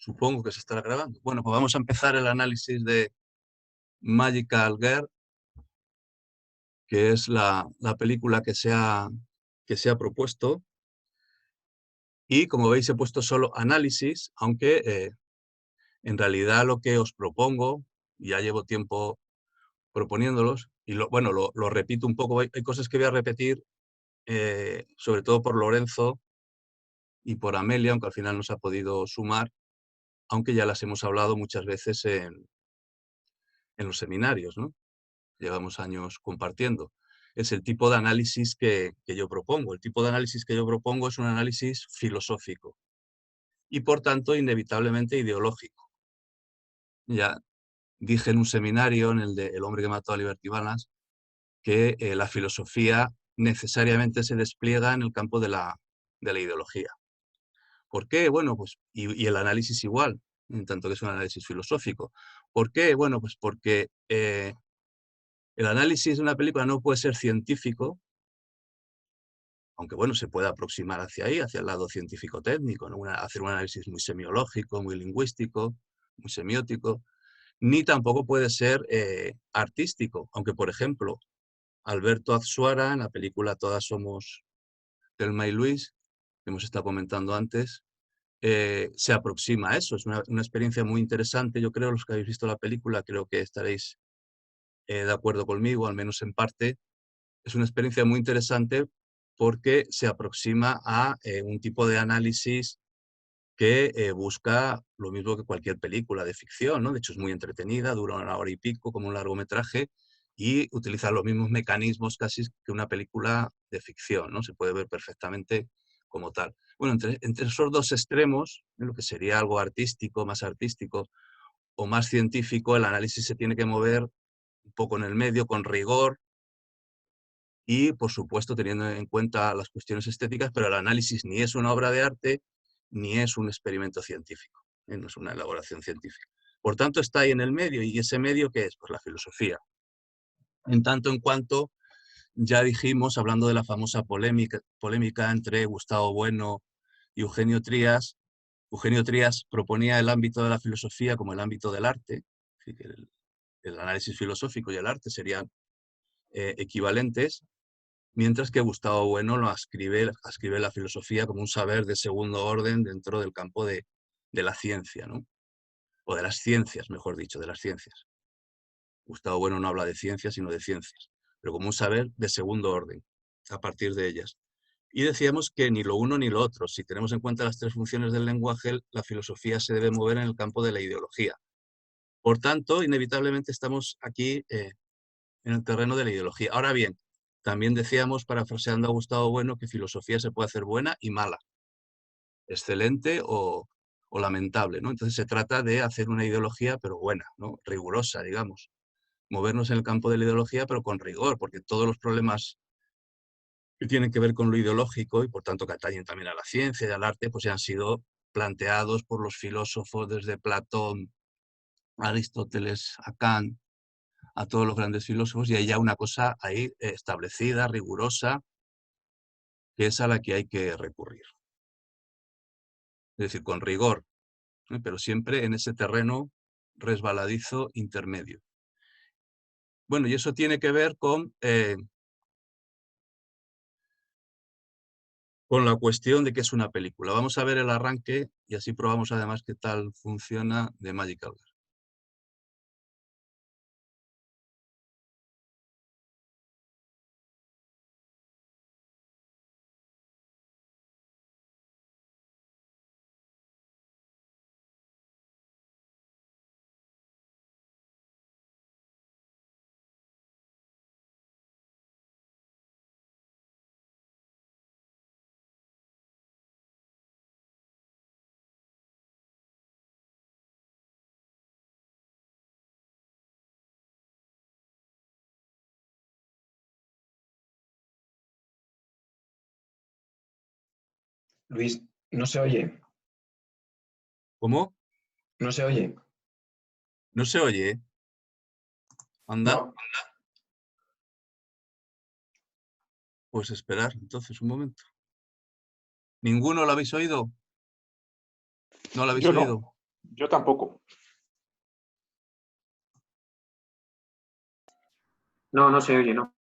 Supongo que se estará grabando. Bueno, pues vamos a empezar el análisis de Magical Girl, que es la película que se ha propuesto. Y como veis, he puesto solo análisis, aunque en realidad lo que os propongo, ya llevo tiempo proponiéndolos, y bueno, lo repito un poco, hay cosas que voy a repetir, sobre todo por Lorenzo y por Amelia, aunque al final no se ha podido sumar, aunque ya las hemos hablado muchas veces en los seminarios, ¿no? Llevamos años compartiendo. Es el tipo de análisis que yo propongo. El tipo de análisis que yo propongo es un análisis filosófico y, por tanto, inevitablemente ideológico. Ya dije en un seminario, en el de El hombre que mató a Liberty Balance, que la filosofía necesariamente se despliega en el campo de la ideología. ¿Por qué? Bueno, pues, y el análisis igual, en tanto que es un análisis filosófico. ¿Por qué? Bueno, pues porque el análisis de una película no puede ser científico, aunque bueno, se puede aproximar hacia ahí, hacia el lado científico-técnico, ¿no? Hacer un análisis muy semiológico, muy lingüístico, muy semiótico, ni tampoco puede ser artístico, aunque por ejemplo, Alberto Azuara, en la película Todas somos Thelma y Luis, que hemos estado comentando antes, se aproxima a eso. Es una experiencia muy interesante. Yo creo, los que habéis visto la película, creo que estaréis de acuerdo conmigo, al menos en parte. Es una experiencia muy interesante porque se aproxima a un tipo de análisis que busca lo mismo que cualquier película de ficción, ¿no? De hecho, es muy entretenida, dura 1 hora y pico, como un largometraje, y utiliza los mismos mecanismos casi que una película de ficción, ¿no? Se puede ver perfectamente como tal. Bueno, entre esos dos extremos, lo que sería algo artístico, más artístico, o más científico, el análisis se tiene que mover un poco en el medio, con rigor, y, por supuesto, teniendo en cuenta las cuestiones estéticas, pero el análisis ni es una obra de arte ni es un experimento científico, no es una elaboración científica. Por tanto, está ahí en el medio, y ese medio, ¿qué es? Pues la filosofía. En tanto en cuanto, ya dijimos, hablando de la famosa polémica entre Gustavo Bueno y Eugenio Trías proponía el ámbito de la filosofía como el ámbito del arte, así que el análisis filosófico y el arte serían equivalentes, mientras que Gustavo Bueno ascribe la filosofía como un saber de segundo orden dentro del campo de la ciencia, ¿no? O de las ciencias, mejor dicho, de las ciencias. Gustavo Bueno no habla de ciencias, sino de ciencias, pero como un saber de segundo orden, a partir de ellas. Y decíamos que ni lo uno ni lo otro. Si tenemos en cuenta las tres funciones del lenguaje, la filosofía se debe mover en el campo de la ideología. Por tanto, inevitablemente estamos aquí en el terreno de la ideología. Ahora bien, también decíamos, parafraseando a Gustavo Bueno, que filosofía se puede hacer buena y mala, excelente o lamentable, ¿no? Entonces se trata de hacer una ideología, pero buena, ¿no? Rigurosa, digamos. Movernos en el campo de la ideología, pero con rigor, porque todos los problemas que tienen que ver con lo ideológico y por tanto que atañen también a la ciencia y al arte, pues ya han sido planteados por los filósofos desde Platón, Aristóteles, a Kant, a todos los grandes filósofos, y hay ya una cosa ahí establecida, rigurosa, que es a la que hay que recurrir. Es decir, con rigor, pero siempre en ese terreno resbaladizo intermedio. Bueno, y eso tiene que ver con la cuestión de qué es una película. Vamos a ver el arranque y así probamos además qué tal funciona de Magical Girl. Luis, no se oye, ¿Cómo? no se oye. ¿No se oye? Anda, No, pues esperar entonces un momento. ¿Ninguno lo habéis oído? ¿No lo habéis yo oído? no. Yo tampoco. No, no se oye, no.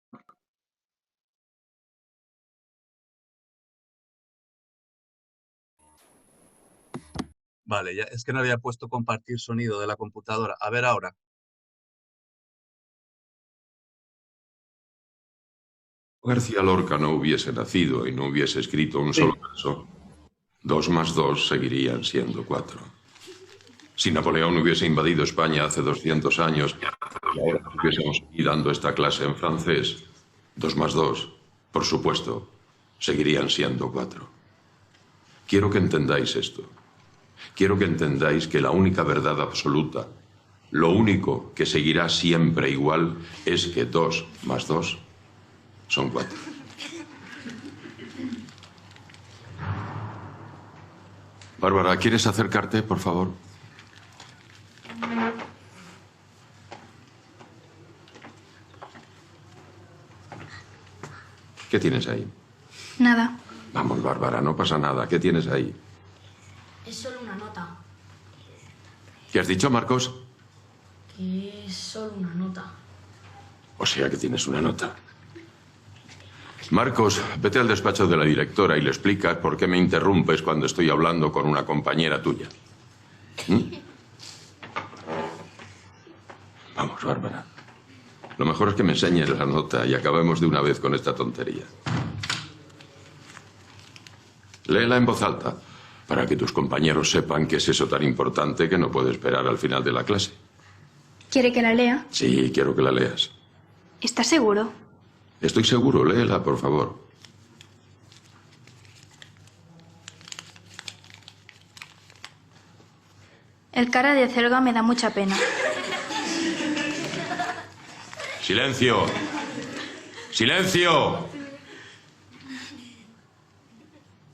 Vale, ya, es que no había puesto compartir sonido de la computadora. A ver ahora. García Lorca no hubiese nacido y no hubiese escrito un solo verso, 2 más 2 seguirían siendo 4. Si Napoleón hubiese invadido España hace 200 años y ahora estuviésemos aquí dando esta clase en francés, 2 más 2, por supuesto, seguirían siendo 4. Quiero que entendáis esto. Quiero que entendáis que la única verdad absoluta, lo único que seguirá siempre igual, es que 2 más 2 son 4. Bárbara, ¿quieres acercarte, por favor? ¿Qué tienes ahí? Nada. Vamos, Bárbara, no pasa nada. ¿Qué tienes ahí? Es solo una nota. ¿Qué has dicho, Marcos? Que es solo una nota. O sea que tienes una nota. Marcos, vete al despacho de la directora y le explicas por qué me interrumpes cuando estoy hablando con una compañera tuya. ¿Mm? Vamos, Bárbara. Lo mejor es que me enseñes la nota y acabemos de una vez con esta tontería. Léela en voz alta, para que tus compañeros sepan qué es eso tan importante que no puede esperar al final de la clase. ¿Quiere que la lea? Sí, quiero que la leas. ¿Estás seguro? Estoy seguro, léela, por favor. El cara de acelga me da mucha pena. ¡Silencio! ¡Silencio!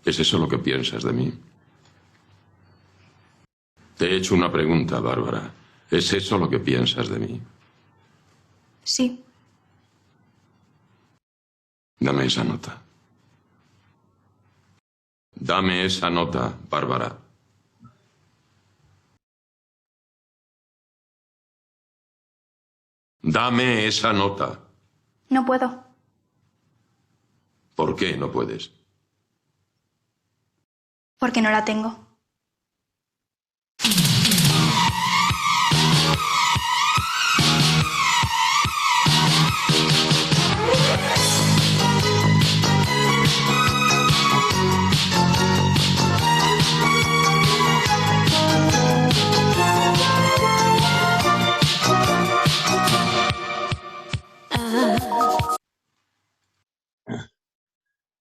¿Es eso lo que piensas de mí? Te he hecho una pregunta, Bárbara. ¿Es eso lo que piensas de mí? Sí. Dame esa nota. Dame esa nota, Bárbara. Dame esa nota. No puedo. ¿Por qué no puedes? Porque no la tengo.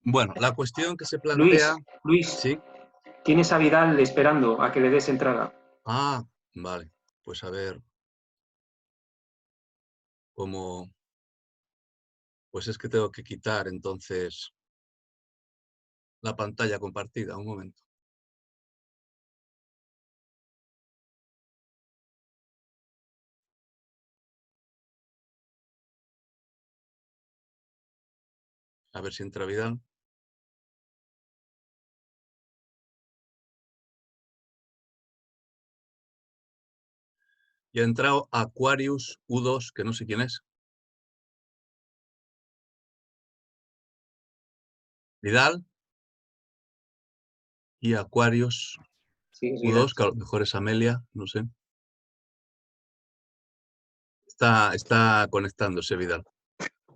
Bueno, la cuestión que se plantea... Luis, ¿Sí? tienes a Vidal esperando a que le des entrada. Ah, vale. Pues a ver cómo... Pues es que tengo que quitar entonces la pantalla compartida. Un momento. A ver si entra Vidal. Y ha entrado Aquarius U2, que no sé quién es. Vidal y Aquarius Sí, es Vidal. U2, que a lo mejor es Amelia, no sé. Está conectándose Vidal.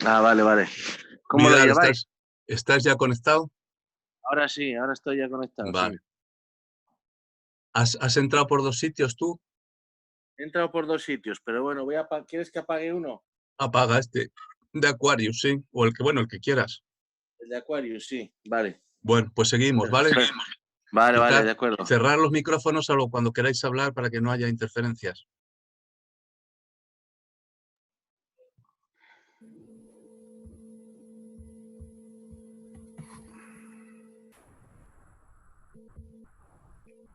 Ah, vale, vale. ¿Cómo lo Vidal, lleváis? ¿estás ya conectado? Ahora sí, ahora estoy ya conectado, sí. Vale. ¿Has entrado por 2 sitios tú? He entrado por 2 sitios, pero bueno, ¿quieres que apague uno? Apaga este. De Aquarius, sí. O el que quieras. El de Aquarius, sí, vale. Bueno, pues seguimos, ¿vale? Vale, vale, Quitad, de acuerdo. cerrar los micrófonos solo cuando queráis hablar para que no haya interferencias.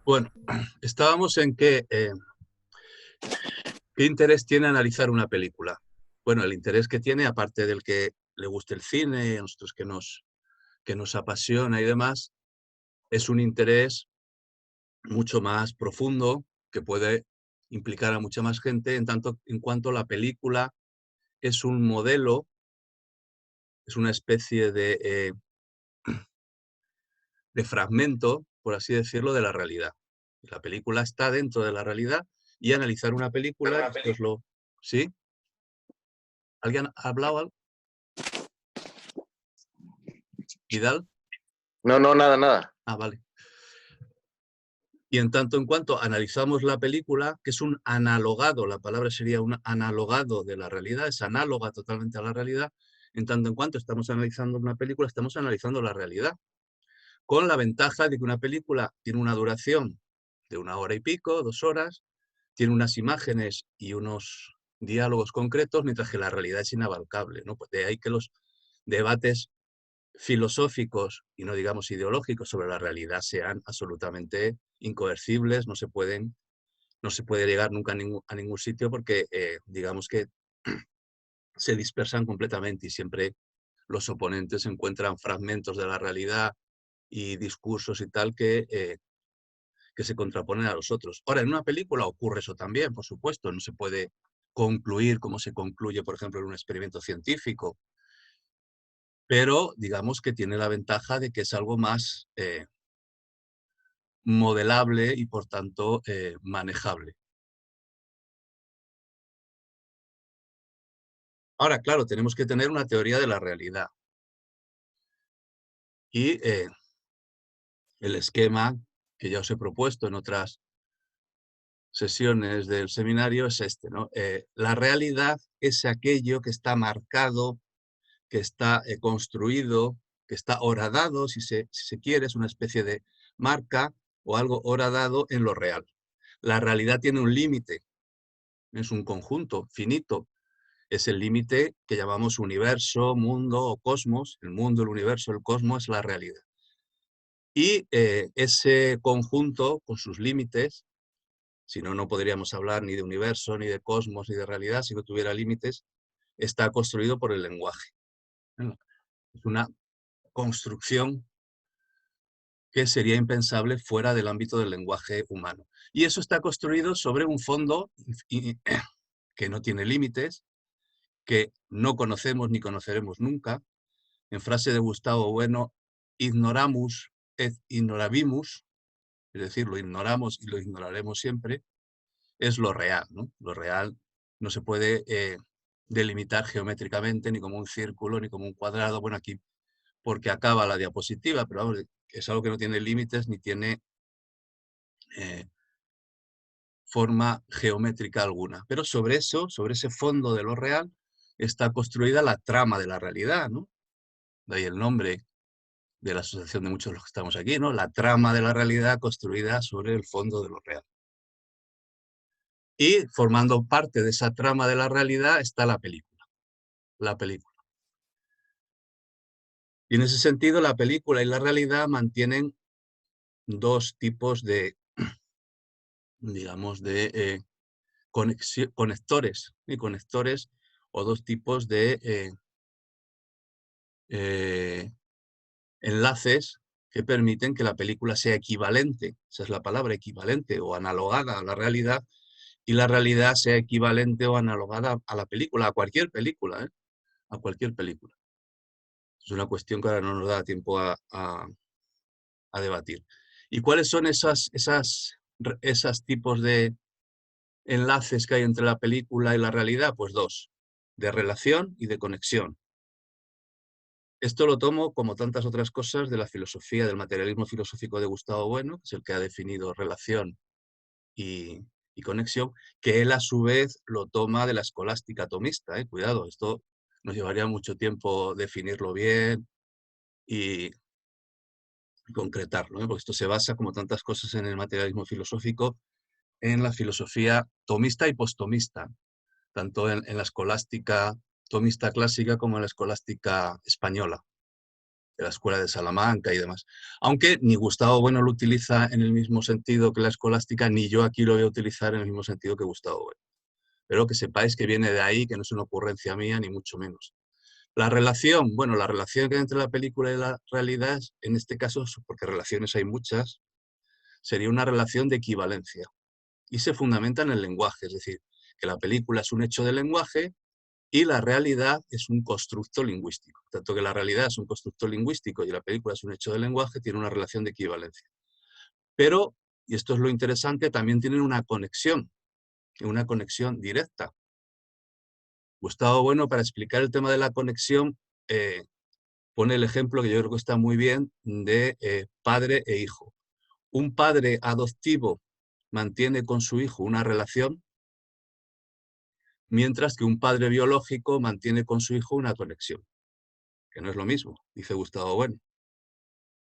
Bueno, estábamos en qué interés tiene analizar una película. Bueno, el interés que tiene, aparte del que le guste el cine, a nosotros que nos apasiona y demás, es un interés mucho más profundo que puede implicar a mucha más gente, en cuanto la película es un modelo, es una especie de fragmento, por así decirlo, de la realidad. La película está dentro de la realidad y analizar una película, esto es lo... ¿Sí? ¿Alguien ha hablado algo? ¿Vidal? No, nada. Ah, vale. Y en tanto en cuanto analizamos la película, que es un analogado, la palabra sería un analogado de la realidad, es análoga totalmente a la realidad, en tanto en cuanto estamos analizando una película, estamos analizando la realidad, con la ventaja de que una película tiene una duración de 1 hora y pico, 2 horas, tiene unas imágenes y unos diálogos concretos, mientras que la realidad es inabarcable, ¿no? Pues de ahí que los debates filosóficos y no digamos ideológicos sobre la realidad sean absolutamente incoercibles, no se puede llegar nunca a ningún sitio porque digamos que se dispersan completamente y siempre los oponentes encuentran fragmentos de la realidad y discursos y tal que se contraponen a los otros. Ahora, en una película ocurre eso también, por supuesto, no se puede concluir como se concluye, por ejemplo, en un experimento científico, pero digamos que tiene la ventaja de que es algo más modelable y, por tanto, manejable. Ahora, claro, tenemos que tener una teoría de la realidad. Y el esquema que ya os he propuesto en otras sesiones del seminario es este, ¿no? La realidad es aquello que está marcado, que está construido, que está horadado, si se quiere, es una especie de marca o algo horadado en lo real. La realidad tiene un límite, es un conjunto finito, es el límite que llamamos universo, mundo o cosmos. El mundo, el universo, el cosmos es la realidad. Y ese conjunto, con sus límites, si no, no podríamos hablar ni de universo, ni de cosmos, ni de realidad, si no tuviera límites, está construido por el lenguaje. Es una construcción que sería impensable fuera del ámbito del lenguaje humano. Y eso está construido sobre un fondo que no tiene límites, que no conocemos ni conoceremos nunca. En frase de Gustavo Bueno, ignoramus et ignorabimus, es decir, lo ignoramos y lo ignoraremos siempre, es lo real, ¿no? Lo real no se puede delimitar geométricamente, ni como un círculo, ni como un cuadrado. Bueno, aquí porque acaba la diapositiva, pero vamos, es algo que no tiene límites ni tiene forma geométrica alguna. Pero sobre eso, sobre ese fondo de lo real, está construida la trama de la realidad, ¿no? De ahí el nombre de la asociación de muchos de los que estamos aquí, ¿no? La trama de la realidad construida sobre el fondo de lo real. Y formando parte de esa trama de la realidad está la película. La película. Y en ese sentido, la película y la realidad mantienen dos tipos de, digamos, de conectores, y conectores o dos tipos de enlaces que permiten que la película sea equivalente, esa es la palabra, equivalente o analogada a la realidad, y la realidad sea equivalente o analogada a la película, a cualquier película, ¿eh? A cualquier película. Es una cuestión que ahora no nos da tiempo a debatir. ¿Y cuáles son esos tipos de enlaces que hay entre la película y la realidad? Pues dos, de relación y de conexión. Esto lo tomo, como tantas otras cosas, de la filosofía, del materialismo filosófico de Gustavo Bueno, que es el que ha definido relación y conexión, que él a su vez lo toma de la escolástica tomista. Cuidado, esto nos llevaría mucho tiempo definirlo bien y concretarlo, porque esto se basa, como tantas cosas en el materialismo filosófico, en la filosofía tomista y postomista, tanto en la escolástica tomista clásica como en la escolástica española, de la escuela de Salamanca y demás. Aunque ni Gustavo Bueno lo utiliza en el mismo sentido que la escolástica, ni yo aquí lo voy a utilizar en el mismo sentido que Gustavo Bueno. Pero que sepáis que viene de ahí, que no es una ocurrencia mía, ni mucho menos. La relación, bueno, la relación que hay entre la película y la realidad, en este caso, porque relaciones hay muchas, sería una relación de equivalencia. y se fundamenta en el lenguaje, es decir, que la película es un hecho del lenguaje y la realidad es un constructo lingüístico. Tanto que la realidad es un constructo lingüístico y la película es un hecho del lenguaje, tiene una relación de equivalencia. Pero, y esto es lo interesante, también tienen una conexión directa. Gustavo Bueno, para explicar el tema de la conexión, pone el ejemplo que yo creo que está muy bien de padre e hijo. Un padre adoptivo mantiene con su hijo una relación, mientras que un padre biológico mantiene con su hijo una conexión, que no es lo mismo, dice Gustavo Bueno.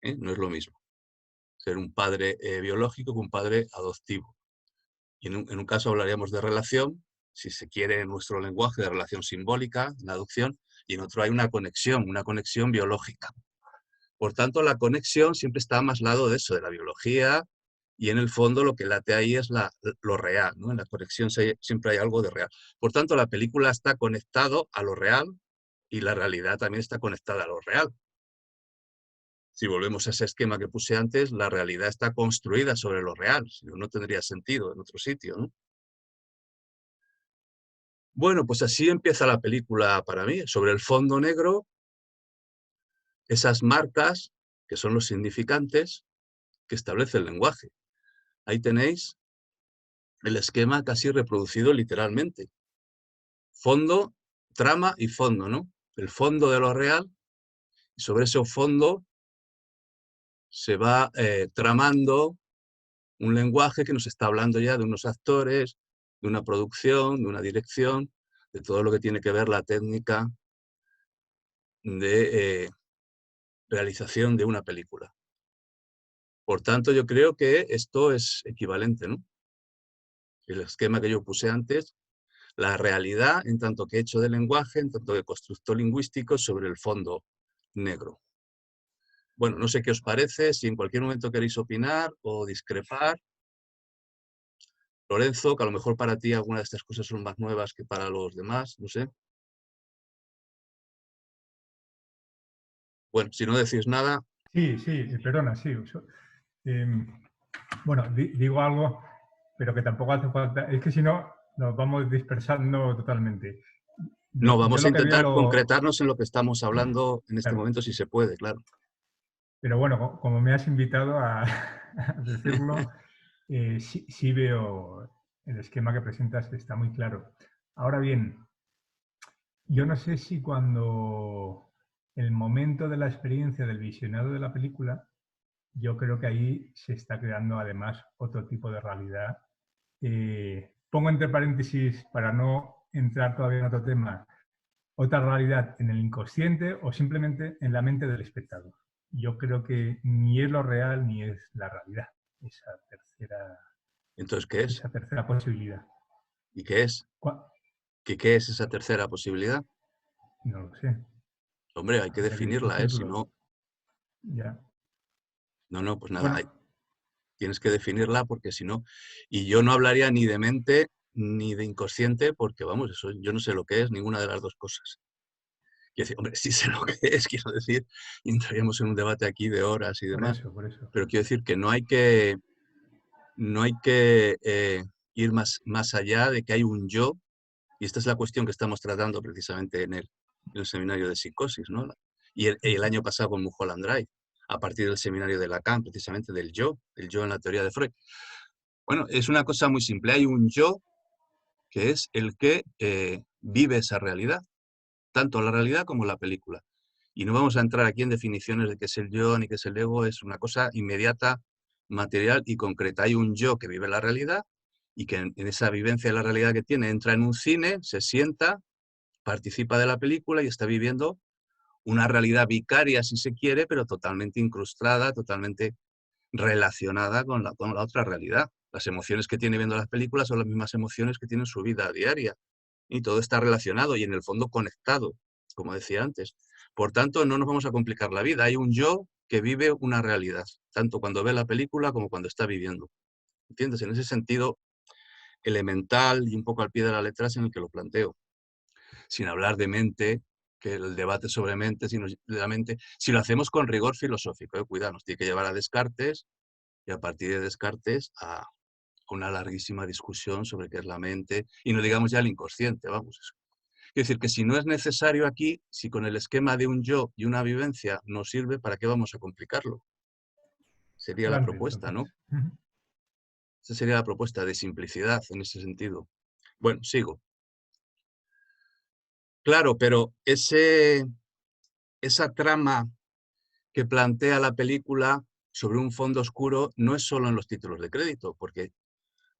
No es lo mismo ser un padre biológico que un padre adoptivo. Y en un caso hablaríamos de relación, si se quiere en nuestro lenguaje, de relación simbólica, en adopción, y en otro hay una conexión biológica. Por tanto, la conexión siempre está más al lado de eso, de la biología, y en el fondo lo que late ahí es lo real, ¿no? En la conexión siempre hay algo de real. Por tanto, la película está conectado a lo real y la realidad también está conectada a lo real. Si volvemos a ese esquema que puse antes, la realidad está construida sobre lo real, si no, no tendría sentido en otro sitio, ¿no? Bueno, pues así empieza la película para mí, sobre el fondo negro, esas marcas, que son los significantes, que establece el lenguaje. Ahí tenéis el esquema casi reproducido literalmente. Fondo, trama y fondo, ¿no? El fondo de lo real, y sobre ese fondo se va tramando un lenguaje que nos está hablando ya de unos actores, de una producción, de una dirección, de todo lo que tiene que ver la técnica de realización de una película. Por tanto, yo creo que esto es equivalente, ¿no? El esquema que yo puse antes, la realidad en tanto que hecho de lenguaje, en tanto que constructo lingüístico sobre el fondo negro. Bueno, no sé qué os parece, si en cualquier momento queréis opinar o discrepar. Lorenzo, que a lo mejor para ti alguna de estas cosas son más nuevas que para los demás, no sé. Bueno, si no decís nada... Sí, perdona, sí. Bueno, digo algo, pero que tampoco hace falta. Es que si no, nos vamos dispersando totalmente. No, vamos a intentar concretarnos en lo que estamos hablando en este momento, si se puede, claro. Pero bueno, como me has invitado a decirlo, sí veo el esquema que presentas, está muy claro. Ahora bien, yo no sé si cuando el momento de la experiencia del visionado de la película, yo creo que ahí se está creando además otro tipo de realidad. Pongo entre paréntesis, para no entrar todavía en otro tema, otra realidad en el inconsciente o simplemente en la mente del espectador. Yo creo que ni es lo real ni es la realidad, esa tercera, Entonces, ¿qué es? esa tercera posibilidad. ¿Y qué es? ¿Qué es esa tercera posibilidad? No lo sé. Hombre, hay que definirla, ¿eh? Si no... Ya. No, pues nada, Bueno. tienes que definirla porque si no... Y yo no hablaría ni de mente ni de inconsciente porque, vamos, eso yo no sé lo que es, ninguna de las dos cosas. Quiero decir, hombre, sí sé lo que es, quiero decir, y entraríamos en un debate aquí de horas y demás. Por eso. Pero quiero decir que no hay que ir más allá de que hay un yo, y esta es la cuestión que estamos tratando precisamente en el seminario de psicosis, ¿no? Y el año pasado con Mulholland Drive, a partir del seminario de Lacan, precisamente del yo, el yo en la teoría de Freud. Bueno, es una cosa muy simple, hay un yo que es el que vive esa realidad, tanto la realidad como la película. Y no vamos a entrar aquí en definiciones de qué es el yo ni qué es el ego, es una cosa inmediata, material y concreta. Hay un yo que vive la realidad y que en esa vivencia de la realidad que tiene entra en un cine, se sienta, participa de la película y está viviendo una realidad vicaria, si se quiere, pero totalmente incrustada, totalmente relacionada con la otra realidad. Las emociones que tiene viendo las películas son las mismas emociones que tiene en su vida diaria. Y todo está relacionado y en el fondo conectado, como decía antes. Por tanto, no nos vamos a complicar la vida. Hay un yo que vive una realidad, tanto cuando ve la película como cuando está viviendo. ¿Entiendes? En ese sentido elemental y un poco al pie de la letra es en el que lo planteo. Sin hablar de mente, que el debate sobre mente, de la mente, si lo hacemos con rigor filosófico, cuidado, nos tiene que llevar a Descartes y a partir de Descartes a una larguísima discusión sobre qué es la mente, y no digamos ya el inconsciente, vamos. Es decir, que si no es necesario aquí, si con el esquema de un yo y una vivencia nos sirve, ¿para qué vamos a complicarlo? Sería la Adelante, propuesta, ¿no? entonces. Ujú. Esa sería la propuesta de simplicidad en ese sentido. Bueno, sigo. Claro, pero esa trama que plantea la película sobre un fondo oscuro no es solo en los títulos de crédito, porque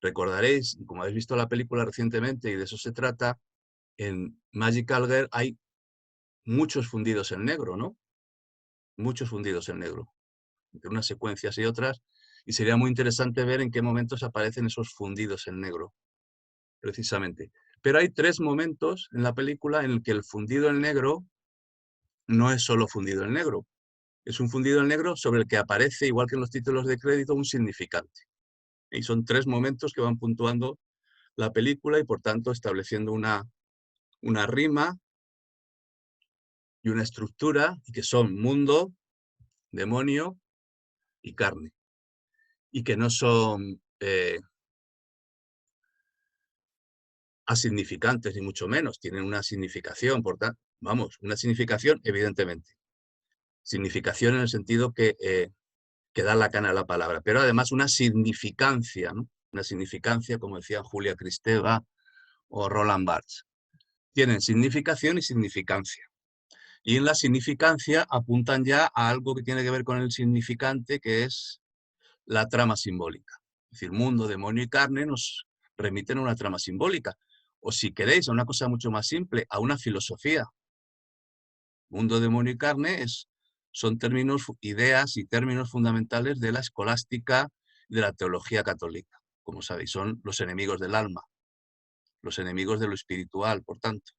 recordaréis, y como habéis visto la película recientemente y de eso se trata, en Magical Girl hay muchos fundidos en negro, ¿no? Muchos fundidos en negro, entre unas secuencias y otras, y sería muy interesante ver en qué momentos aparecen esos fundidos en negro, precisamente. Pero hay 3 momentos en la película en el que el fundido en negro no es solo fundido en negro, es un fundido en negro sobre el que aparece, igual que en los títulos de crédito, un significante. Y son 3 momentos que van puntuando la película y, por tanto, estableciendo una rima y una estructura, y que son mundo, demonio y carne. Y que no son asignificantes, ni mucho menos. Tienen una significación, por tanto, vamos, una significación, evidentemente. Significación en el sentido que da la cana a la palabra, pero además una significancia, ¿no? Una significancia, como decía Julia Kristeva o Roland Barthes. Tienen significación y significancia. Y en la significancia apuntan ya a algo que tiene que ver con el significante, que es la trama simbólica. Es decir, mundo, demonio y carne nos remiten a una trama simbólica. O si queréis, a una cosa mucho más simple, a una filosofía. Mundo, demonio y carne son términos, ideas y términos fundamentales de la escolástica y de la teología católica. Como sabéis, son los enemigos del alma, los enemigos de lo espiritual, por tanto.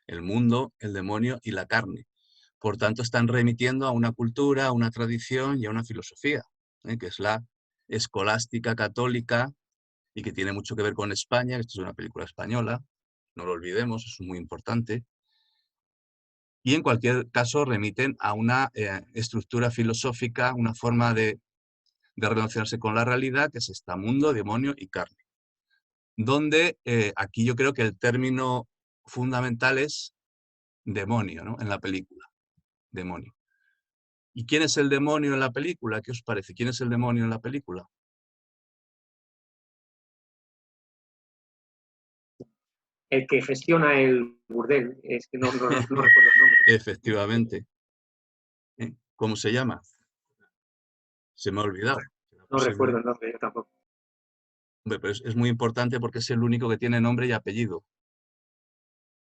El mundo, el demonio y la carne. Por tanto, están remitiendo a una cultura, a una tradición y a una filosofía, que es la escolástica católica y que tiene mucho que ver con España. Esto es una película española, no lo olvidemos, es muy importante. Y en cualquier caso remiten a una estructura filosófica, una forma de relacionarse con la realidad, que es esta mundo, demonio y carne. Donde aquí yo creo que el término fundamental es demonio, ¿no? En la película, demonio. ¿Y quién es el demonio en la película? ¿Qué os parece? ¿Quién es el demonio en la película? El que gestiona el burdel, es que no recuerdo el nombre. Efectivamente. ¿Cómo se llama? Se me ha olvidado. No recuerdo el nombre, yo tampoco. Hombre, pero es muy importante porque es el único que tiene nombre y apellido.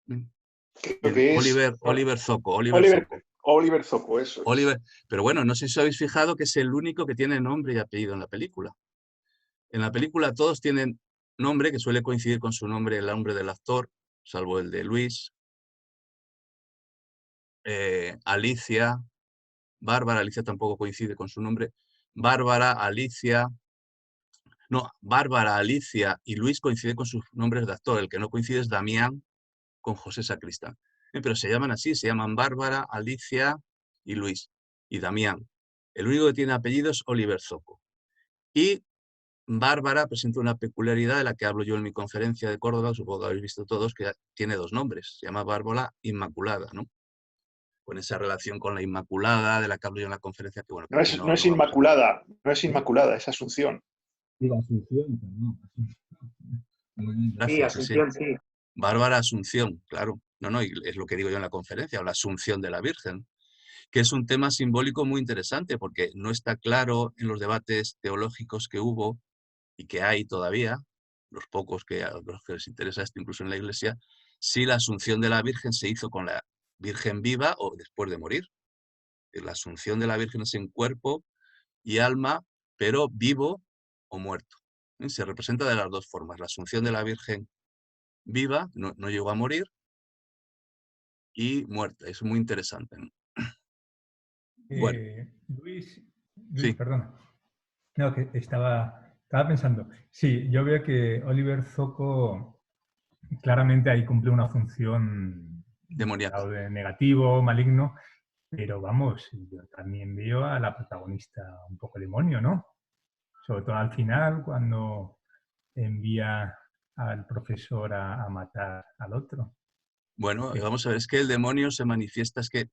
Creo que es Oliver Zoco. Oliver Zoco, eso es. Pero bueno, no sé si os habéis fijado que es el único que tiene nombre y apellido en la película. En la película todos tienen nombre que suele coincidir con su nombre, el nombre del actor, salvo el de Luis, Alicia, Bárbara. Alicia tampoco coincide con su nombre. Bárbara, Alicia y Luis coinciden con sus nombres de actor. El que no coincide es Damián con José Sacristán. Pero se llaman así, se llaman Bárbara, Alicia y Luis. Y Damián. El único que tiene apellido es Oliver Zoco. Y Bárbara presenta una peculiaridad de la que hablo yo en mi conferencia de Córdoba, supongo que habéis visto todos, que tiene 2 nombres. Se llama Bárbara Inmaculada, ¿no? Con esa relación con la Inmaculada, de la que hablo yo en la conferencia. Que, bueno, No es Inmaculada, no es Inmaculada, es Asunción. Sí, Asunción, perdón. Sí, Gracias, Asunción, sí. Bárbara Asunción, claro. No, y es lo que digo yo en la conferencia, o la Asunción de la Virgen, que es un tema simbólico muy interesante, porque no está claro en los debates teológicos que hubo y que hay todavía, los pocos a los que les interesa esto, incluso en la Iglesia, si la Asunción de la Virgen se hizo con la Virgen viva o después de morir. La Asunción de la Virgen es en cuerpo y alma, pero vivo o muerto. Se representa de las 2 formas. La Asunción de la Virgen viva, no llegó a morir, y muerta. Es muy interesante, ¿no? Bueno, Luis, sí. perdón. No, que estaba pensando. Sí, yo veo que Oliver Zoco claramente ahí cumple una función Demoníaca. de negativo, maligno, pero vamos, yo también veo a la protagonista un poco demonio, ¿no? Sobre todo al final, cuando envía al profesor a matar al otro. Bueno, vamos a ver, es que el demonio se manifiesta, es que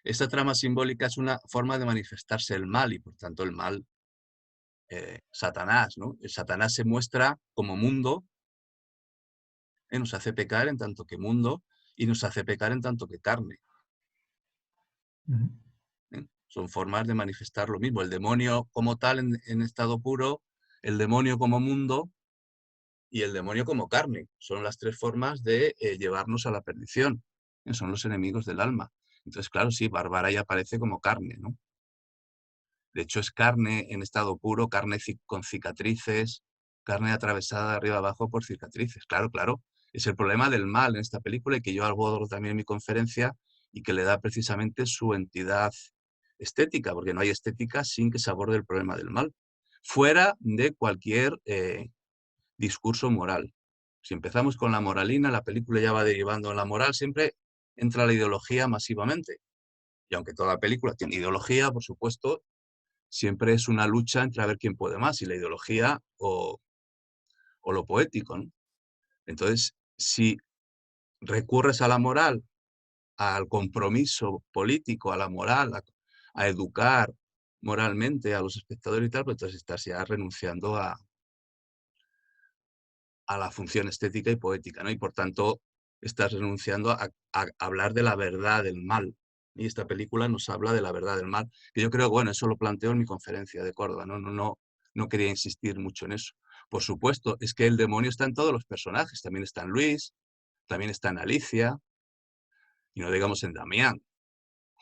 esta trama simbólica es una forma de manifestarse el mal y por tanto el mal, Satanás, ¿no? El Satanás se muestra como mundo, nos hace pecar en tanto que mundo y nos hace pecar en tanto que carne. Ujú. Son formas de manifestar lo mismo. El demonio como tal en estado puro, el demonio como mundo y el demonio como carne. Son las tres formas de llevarnos a la perdición. Son los enemigos del alma. Entonces, claro, sí, Bárbara ya aparece como carne, ¿no? De hecho, es carne en estado puro, carne con cicatrices, carne atravesada de arriba abajo por cicatrices. Claro, claro. Es el problema del mal en esta película y que yo abordo también en mi conferencia y que le da precisamente su entidad estética, porque no hay estética sin que se aborde el problema del mal, fuera de cualquier discurso moral. Si empezamos con la moralina, la película ya va derivando en la moral, siempre entra la ideología masivamente. Y aunque toda la película tiene ideología, por supuesto, siempre es una lucha entre a ver quién puede más, si la ideología o lo poético, ¿no? Entonces, si recurres a la moral, al compromiso político, a la moral, a educar moralmente a los espectadores y tal, pues entonces estás ya renunciando a la función estética y poética, ¿no? Y por tanto, estás renunciando a hablar de la verdad del mal. Y esta película nos habla de la verdad del mal, que yo creo, bueno, eso lo planteo en mi conferencia de Córdoba, no quería insistir mucho en eso. Por supuesto, es que el demonio está en todos los personajes, también está en Luis, también está en Alicia, y no digamos en Damián.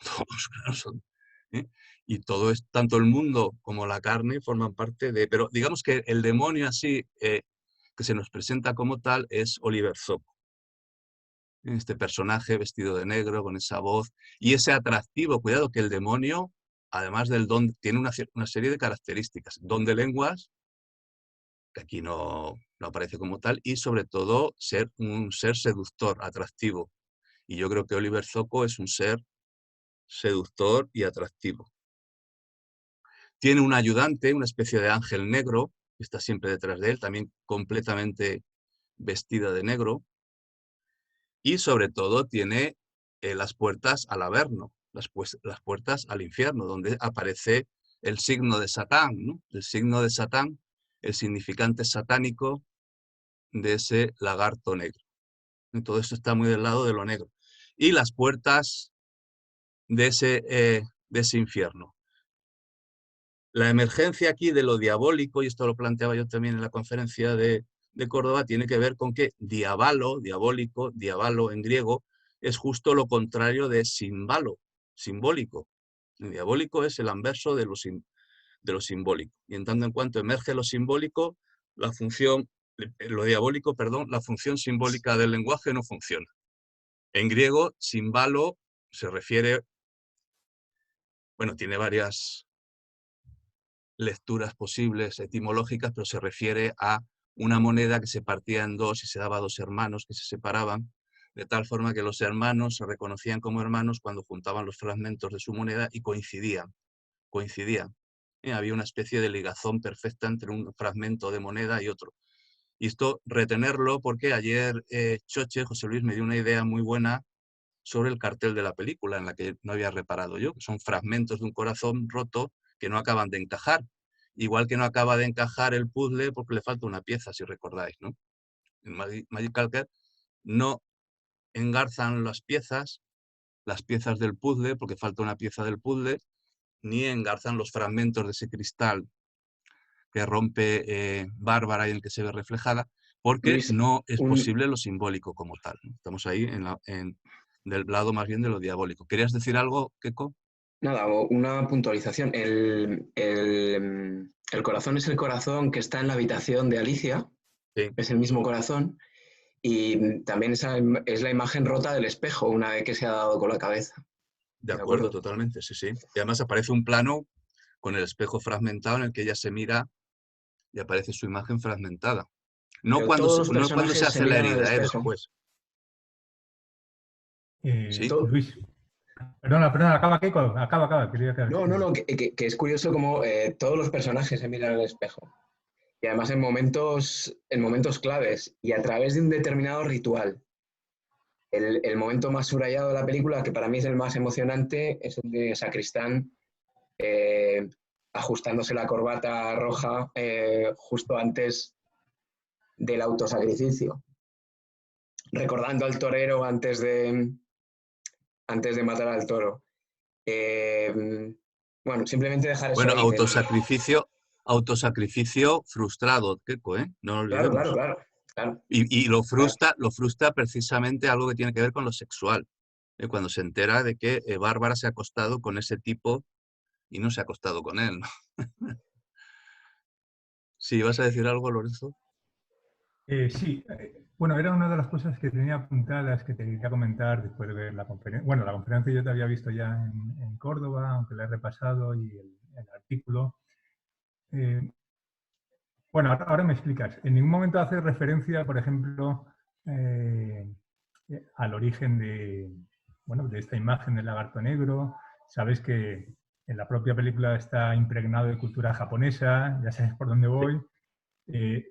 Todos, claro, son, ¿eh? Y todo es, tanto el mundo como la carne forman parte de, pero digamos que el demonio así, que se nos presenta como tal, es Oliver Zoco. Este personaje vestido de negro, con esa voz, y ese atractivo, cuidado que el demonio, además del don, tiene una serie de características. Don de lenguas, que aquí no aparece como tal, y sobre todo ser un ser seductor, atractivo. Y yo creo que Oliver Zoco es un ser seductor y atractivo. Tiene un ayudante, una especie de ángel negro, que está siempre detrás de él, también completamente vestida de negro. Y sobre todo tiene las puertas al Averno, las puertas al infierno, donde aparece el signo de Satán, ¿no? El signo de Satán, el significante satánico de ese lagarto negro. Y todo esto está muy del lado de lo negro. Y las puertas de ese infierno. La emergencia aquí de lo diabólico, y esto lo planteaba yo también en la conferencia de Córdoba, tiene que ver con que diabalo, diabólico, diabalo en griego, es justo lo contrario de simbalo, simbólico. El diabólico es el anverso de lo simbólico. Y en tanto en cuanto emerge lo simbólico, lo diabólico, perdón, la función simbólica del lenguaje no funciona. En griego, simbalo se refiere, bueno, tiene varias lecturas posibles etimológicas, pero se refiere a una moneda que se partía en dos y se daba a dos hermanos que se separaban, de tal forma que los hermanos se reconocían como hermanos cuando juntaban los fragmentos de su moneda y coincidían. Había una especie de ligazón perfecta entre un fragmento de moneda y otro. Y esto retenerlo porque ayer Choche, José Luis, me dio una idea muy buena sobre el cartel de la película, en la que no había reparado yo, que son fragmentos de un corazón roto que no acaban de encajar. Igual que no acaba de encajar el puzzle porque le falta una pieza, si recordáis, ¿no? En Magical Girl no engarzan las piezas del puzzle, porque falta una pieza del puzzle, ni engarzan los fragmentos de ese cristal que rompe Bárbara y en el que se ve reflejada, porque Luis, no es posible lo simbólico como tal, ¿no? Estamos ahí del lado más bien de lo diabólico. ¿Querías decir algo, Keiko? Nada, una puntualización. El corazón es el corazón que está en la habitación de Alicia, Sí. es el mismo corazón, y también esa es la imagen rota del espejo una vez que se ha dado con la cabeza. De acuerdo, totalmente, sí, sí. Y además aparece un plano con el espejo fragmentado en el que ella se mira y aparece su imagen fragmentada. No Pero cuando todos los no cuando se personajes hace se la miran al herida, espejo. después. Sí. Luis, perdona, acaba, Keiko, acaba. No, que es curioso como todos los personajes se miran al espejo. Y además en momentos claves y a través de un determinado ritual. El momento más subrayado de la película, que para mí es el más emocionante, es el de Sacristán ajustándose la corbata roja justo antes del autosacrificio, recordando al torero antes de matar al toro. Bueno, simplemente dejar eso Bueno, ahí. autosacrificio frustrado, Keiko, ¿eh? No lo Claro, olvidemos. claro. Y lo frustra precisamente algo que tiene que ver con lo sexual. Cuando se entera de que Bárbara se ha acostado con ese tipo y no se ha acostado con él, ¿no? Sí, ¿vas a decir algo, Lorenzo? Sí, bueno, era una de las cosas que tenía apuntadas que te quería comentar después de ver la conferencia. Bueno, la conferencia yo te había visto ya en Córdoba, aunque la he repasado, y el artículo. Bueno, ahora me explicas. En ningún momento hace referencia, por ejemplo, al origen de esta imagen del lagarto negro. Sabes que en la propia película está impregnado de cultura japonesa, ya sabes por dónde voy.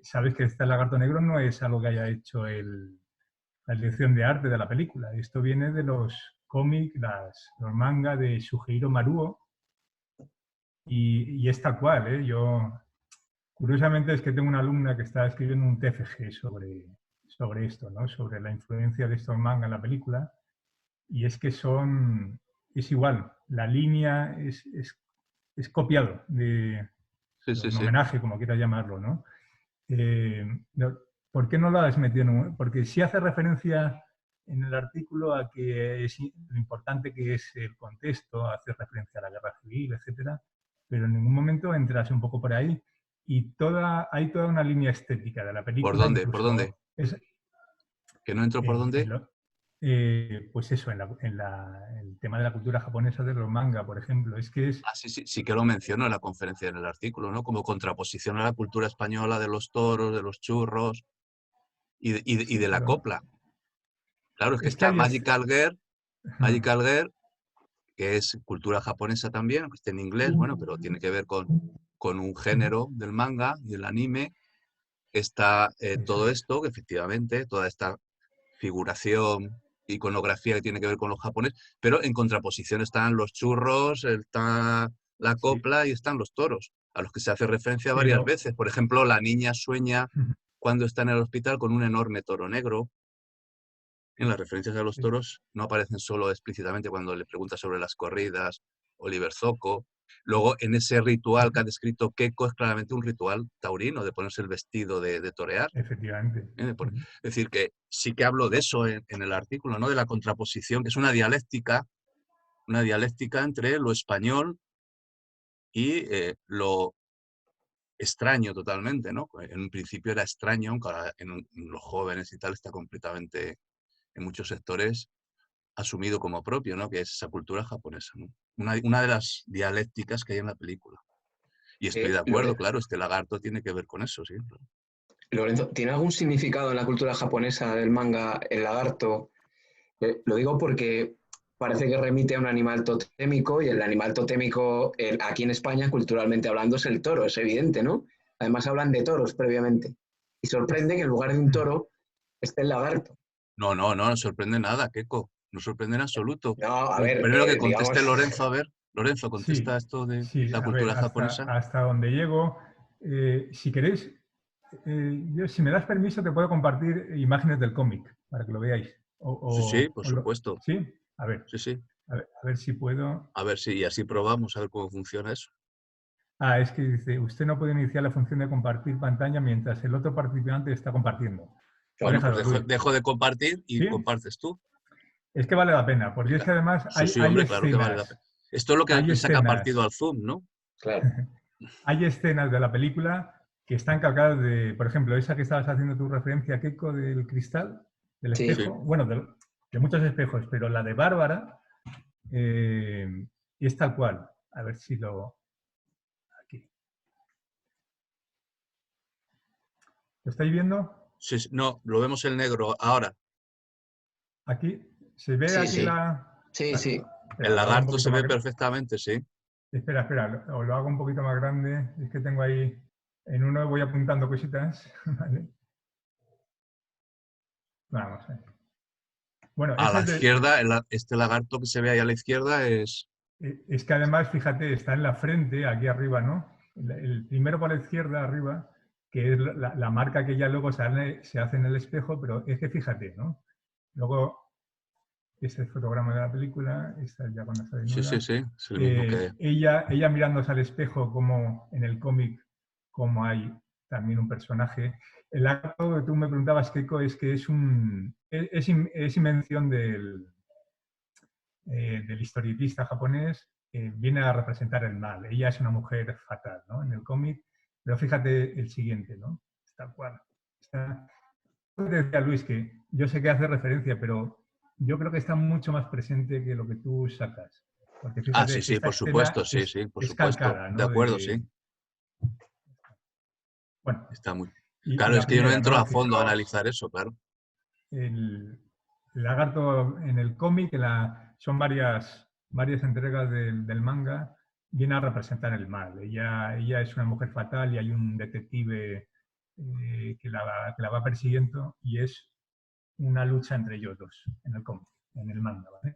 Sabes que este lagarto negro no es algo que haya hecho la dirección de arte de la película. Esto viene de los cómics, los mangas de Sugihiro Maruo, y es tal cual, ¿eh? Curiosamente es que tengo una alumna que está escribiendo un TFG sobre esto, ¿no? Sobre la influencia de estos mangas en la película, y es que es igual, la línea es copiado de un homenaje, como quieras llamarlo, ¿no? ¿Por qué no lo has metido Porque sí hace referencia en el artículo a que es lo importante que es el contexto, hace referencia a la guerra civil, etcétera, pero en ningún momento entras un poco por ahí y hay toda una línea estética de la película. ¿Por dónde? ¿Por dónde? ¿Que no entro por dónde? Pues eso, el tema de la cultura japonesa de los manga, por ejemplo, es que es... Sí que lo menciono en la conferencia, en el artículo, ¿no? Como contraposición a la cultura española de los toros, de los churros y de la copla. Claro, es que está Magical Girl, que es cultura japonesa también, aunque esté en inglés, bueno, pero tiene que ver con un género del manga y el anime. Está todo esto, que efectivamente, toda esta figuración, iconografía que tiene que ver con los japoneses, pero en contraposición están los churros, está la copla y están los toros, a los que se hace referencia varias veces. Por ejemplo, la niña sueña cuando está en el hospital con un enorme toro negro. En las referencias a los toros no aparecen solo explícitamente cuando le pregunta sobre las corridas, Oliver Zocco. Luego, en ese ritual que ha descrito Keiko, es claramente un ritual taurino, de ponerse el vestido de torear. Efectivamente. Es decir, que sí que hablo de eso en el artículo, ¿no? De la contraposición, que es una dialéctica entre lo español y lo extraño totalmente, ¿no? En un principio era extraño, aunque ahora en los jóvenes y tal está completamente, en muchos sectores, asumido como propio, ¿no? Que es esa cultura japonesa, ¿no? Una de las dialécticas que hay en la película. Y estoy de acuerdo, claro, este lagarto tiene que ver con eso, sí. Lorenzo, ¿tiene algún significado en la cultura japonesa del manga el lagarto? Lo digo porque parece que remite a un animal totémico y el animal totémico aquí en España, culturalmente hablando, es el toro, es evidente, ¿no? Además hablan de toros previamente. Y sorprende que en lugar de un toro esté el lagarto. No sorprende nada, Keiko. No sorprende en absoluto. No, a ver, Primero que conteste digamos... Lorenzo, a ver. Lorenzo, contesta esto de la cultura japonesa. Hasta donde llego, si queréis, si me das permiso, te puedo compartir imágenes del cómic para que lo veáis. Sí, por supuesto. ¿Sí? A ver. Sí. A ver si puedo. A ver si así probamos, a ver cómo funciona eso. Es que dice, usted no puede iniciar la función de compartir pantalla mientras el otro participante está compartiendo. Bueno, pues dejo de compartir y compartes tú. Es que vale la pena, porque es que además hay hombre, escenas. Claro que vale la pena. Esto es lo que le saca partido al Zoom, ¿no? Claro. Hay escenas de la película que están calcadas de, por ejemplo, esa que estabas haciendo tu referencia, Keiko, del cristal, del espejo. Sí. Bueno, de muchos espejos, pero la de Bárbara es tal cual. A ver si lo... Aquí. ¿Lo estáis viendo? Sí, no, lo vemos en negro ahora. Aquí, ¿se ve aquí la...? Sí. Espera, el lagarto se ve perfectamente, sí. Espera, os lo hago un poquito más grande. Es que tengo ahí En uno voy apuntando cositas. ¿Vale? Vamos a ver. Bueno, A ese la es, izquierda, este lagarto que se ve ahí a la izquierda es... es que además, fíjate, está en la frente, aquí arriba, ¿no? El primero por la izquierda, arriba, que es la marca que ya luego se hace en el espejo, pero es que fíjate, ¿no? Luego, este es el fotograma de la película, esta es ya cuando está Sí, desnuda. sí, sí, es el mismo que... Ella mirándose al espejo, como en el cómic, como hay también un personaje. El lagarto que tú me preguntabas, Keiko, es que es invención del historietista japonés, viene a representar el mal. Ella es una mujer fatal, ¿no? En el cómic. Pero fíjate el siguiente, ¿no? Tal cual. Te decía Luis que yo sé que hace referencia, pero yo creo que está mucho más presente que lo que tú sacas. Porque Ah, fíjate sí, que sí, esta por supuesto, escena sí, sí, por es supuesto. calcada, De ¿no? acuerdo, sí. Bueno, Está muy... y Claro, la es que yo no primera, entro ¿no? a fondo a Fijaos, analizar eso, claro. el lagarto en el cómic, son varias entregas del manga, viene a representar el mal. Ella es una mujer fatal y hay un detective que la va persiguiendo y es una lucha entre ellos dos en el cómic, en el manga, ¿vale?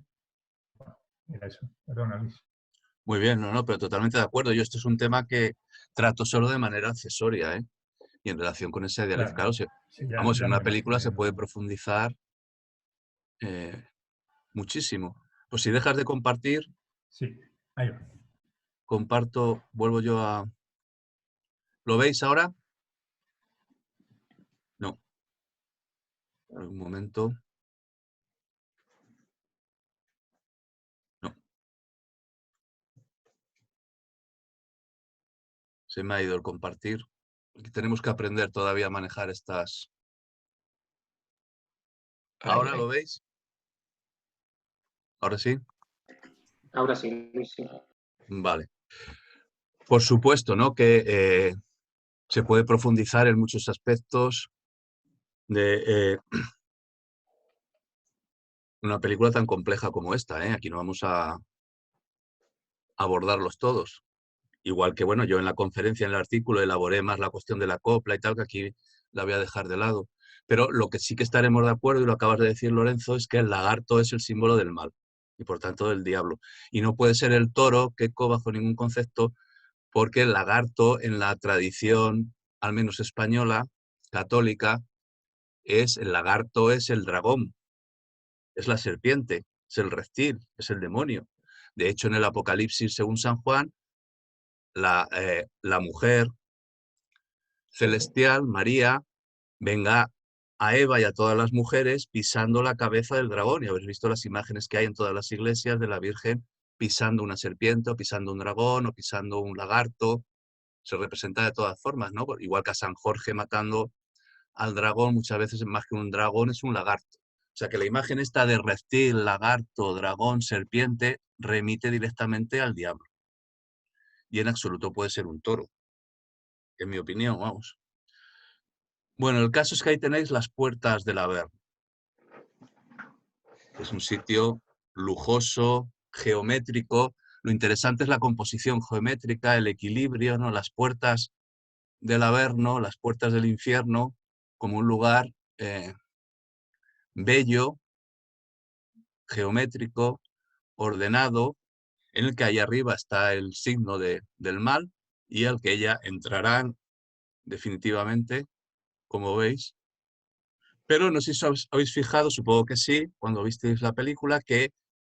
Bueno, era eso. Perdona, Luis. Muy bien, no, no, pero totalmente de acuerdo. Yo esto es un tema que trato solo de manera accesoria, ¿eh? Y en relación con esa idealidad, Claro, claro, sí, ya, vamos, en ya me una lo película imaginé. se No puede te- profundizar muchísimo. Pues si dejas de compartir, Sí, ahí va. comparto, vuelvo yo a... ¿Lo veis ahora? No, un momento. No, se me ha ido el compartir. Porque tenemos que aprender todavía a manejar estas... Ahí, ¿Ahora ahí. lo veis? ¿Ahora sí? Ahora sí, Luis, sí. Vale. Por supuesto, ¿no? Que se puede profundizar en muchos aspectos de una película tan compleja como esta, ¿eh? Aquí no vamos a abordarlos todos. Igual que, bueno, yo en la conferencia, en el artículo, elaboré más la cuestión de la copla y tal, que aquí la voy a dejar de lado. Pero lo que sí que estaremos de acuerdo, y lo acabas de decir, Lorenzo, es que el lagarto es el símbolo del mal y por tanto del diablo. Y no puede ser el toro, Keiko, bajo ningún concepto, porque el lagarto en la tradición, al menos española, católica, el lagarto es el dragón, es la serpiente, es el reptil, es el demonio. De hecho, en el Apocalipsis, según San Juan, la mujer celestial, María, venga a Eva y a todas las mujeres pisando la cabeza del dragón. Y habéis visto las imágenes que hay en todas las iglesias de la Virgen pisando una serpiente, o pisando un dragón, o pisando un lagarto. Se representa de todas formas, ¿no? Igual que a San Jorge matando al dragón, muchas veces más que un dragón es un lagarto. O sea que la imagen esta de reptil, lagarto, dragón, serpiente, remite directamente al diablo. Y en absoluto puede ser un toro, en mi opinión, vamos. Bueno, el caso es que ahí tenéis las puertas del Averno. Es un sitio lujoso, geométrico. Lo interesante es la composición geométrica, el equilibrio, ¿no? Las puertas del Averno, las puertas del infierno, como un lugar bello, geométrico, ordenado, en el que ahí arriba está el signo del mal y al que ella entrará definitivamente, como veis. Pero no sé si os habéis fijado, supongo que sí, cuando visteis la película,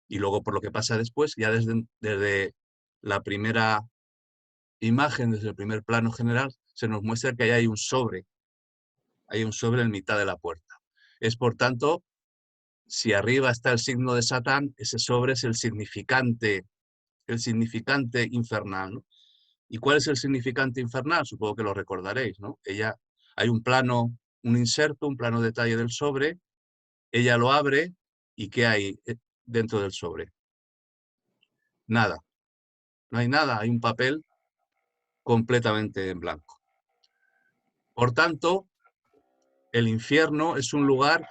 y luego por lo que pasa después, ya desde la primera imagen, desde el primer plano general, se nos muestra que ahí hay un sobre en mitad de la puerta. Es por tanto, si arriba está el signo de Satán, ese sobre es el significante infernal, ¿no? ¿Y cuál es el significante infernal? Supongo que lo recordaréis, ¿no? Hay un plano, un inserto, un plano detalle del sobre, ella lo abre y ¿qué hay dentro del sobre? Nada, no hay nada, hay un papel completamente en blanco. Por tanto, el infierno es un lugar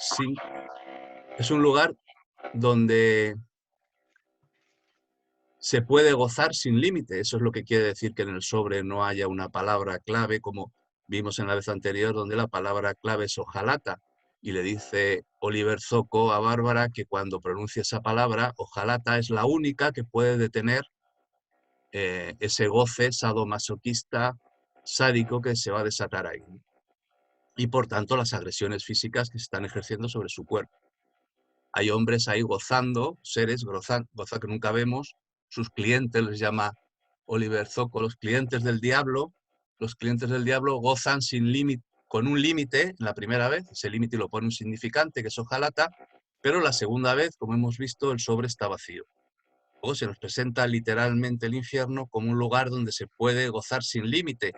donde se puede gozar sin límite. Eso es lo que quiere decir que en el sobre no haya una palabra clave como Vimos en la vez anterior donde la palabra clave es ojalata, y le dice Oliver Zocco a Bárbara que cuando pronuncia esa palabra, ojalata, es la única que puede detener ese goce sadomasoquista, sádico que se va a desatar ahí. Y por tanto las agresiones físicas que se están ejerciendo sobre su cuerpo. Hay hombres ahí gozando, seres gozando que nunca vemos, sus clientes, les llama Oliver Zocco, los clientes del diablo gozan sin límite, con un límite la primera vez, ese límite lo pone un significante que es ojalata, pero la segunda vez, como hemos visto, el sobre está vacío. Luego se nos presenta literalmente el infierno como un lugar donde se puede gozar sin límite,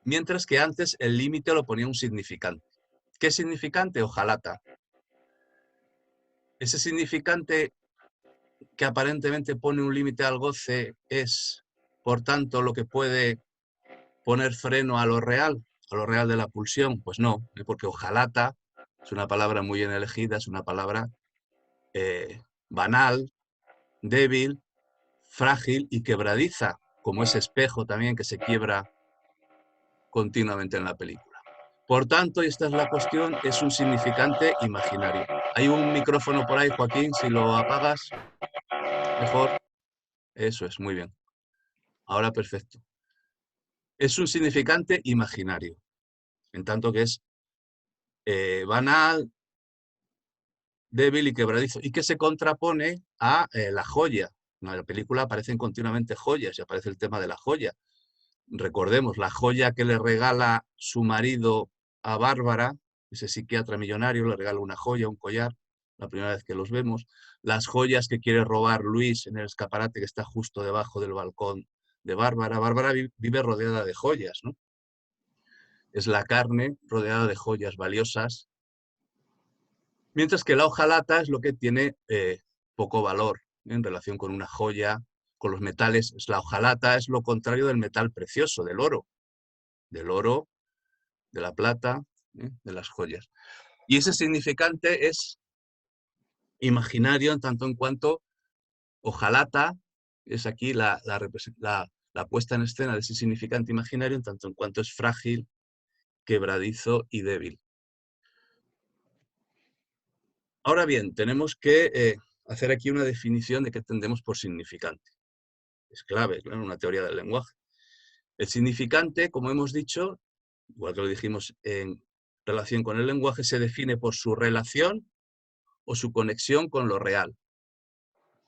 mientras que antes el límite lo ponía un significante. ¿Qué significante? Ojalata. Ese significante que aparentemente pone un límite al goce es, por tanto, lo que puede poner freno a lo real de la pulsión. Pues no, porque ojalata es una palabra muy bien elegida, es una palabra banal, débil, frágil y quebradiza, como ese espejo también que se quiebra continuamente en la película. Por tanto, y esta es la cuestión, es un significante imaginario. Hay un micrófono por ahí, Joaquín, si lo apagas, mejor. Eso es, muy bien. Ahora perfecto. Es un significante imaginario, en tanto que es banal, débil y quebradizo, y que se contrapone a la joya. En la película aparecen continuamente joyas y aparece el tema de la joya. Recordemos, la joya que le regala su marido a Bárbara, ese psiquiatra millonario, le regala una joya, un collar, la primera vez que los vemos. Las joyas que quiere robar Luis en el escaparate que está justo debajo del balcón de Bárbara. Bárbara vive rodeada de joyas, ¿no? Es la carne rodeada de joyas valiosas, mientras que la hojalata es lo que tiene poco valor en relación con una joya, con los metales. La hojalata es lo contrario del metal precioso, del oro, de la plata, de las joyas. Y ese significante es imaginario en tanto en cuanto hojalata es aquí la puesta en escena de ese significante imaginario en tanto en cuanto es frágil, quebradizo y débil. Ahora bien, tenemos que hacer aquí una definición de qué entendemos por significante. Es clave, claro, una teoría del lenguaje. El significante, como hemos dicho, igual que lo dijimos en relación con el lenguaje, se define por su relación o su conexión con lo real,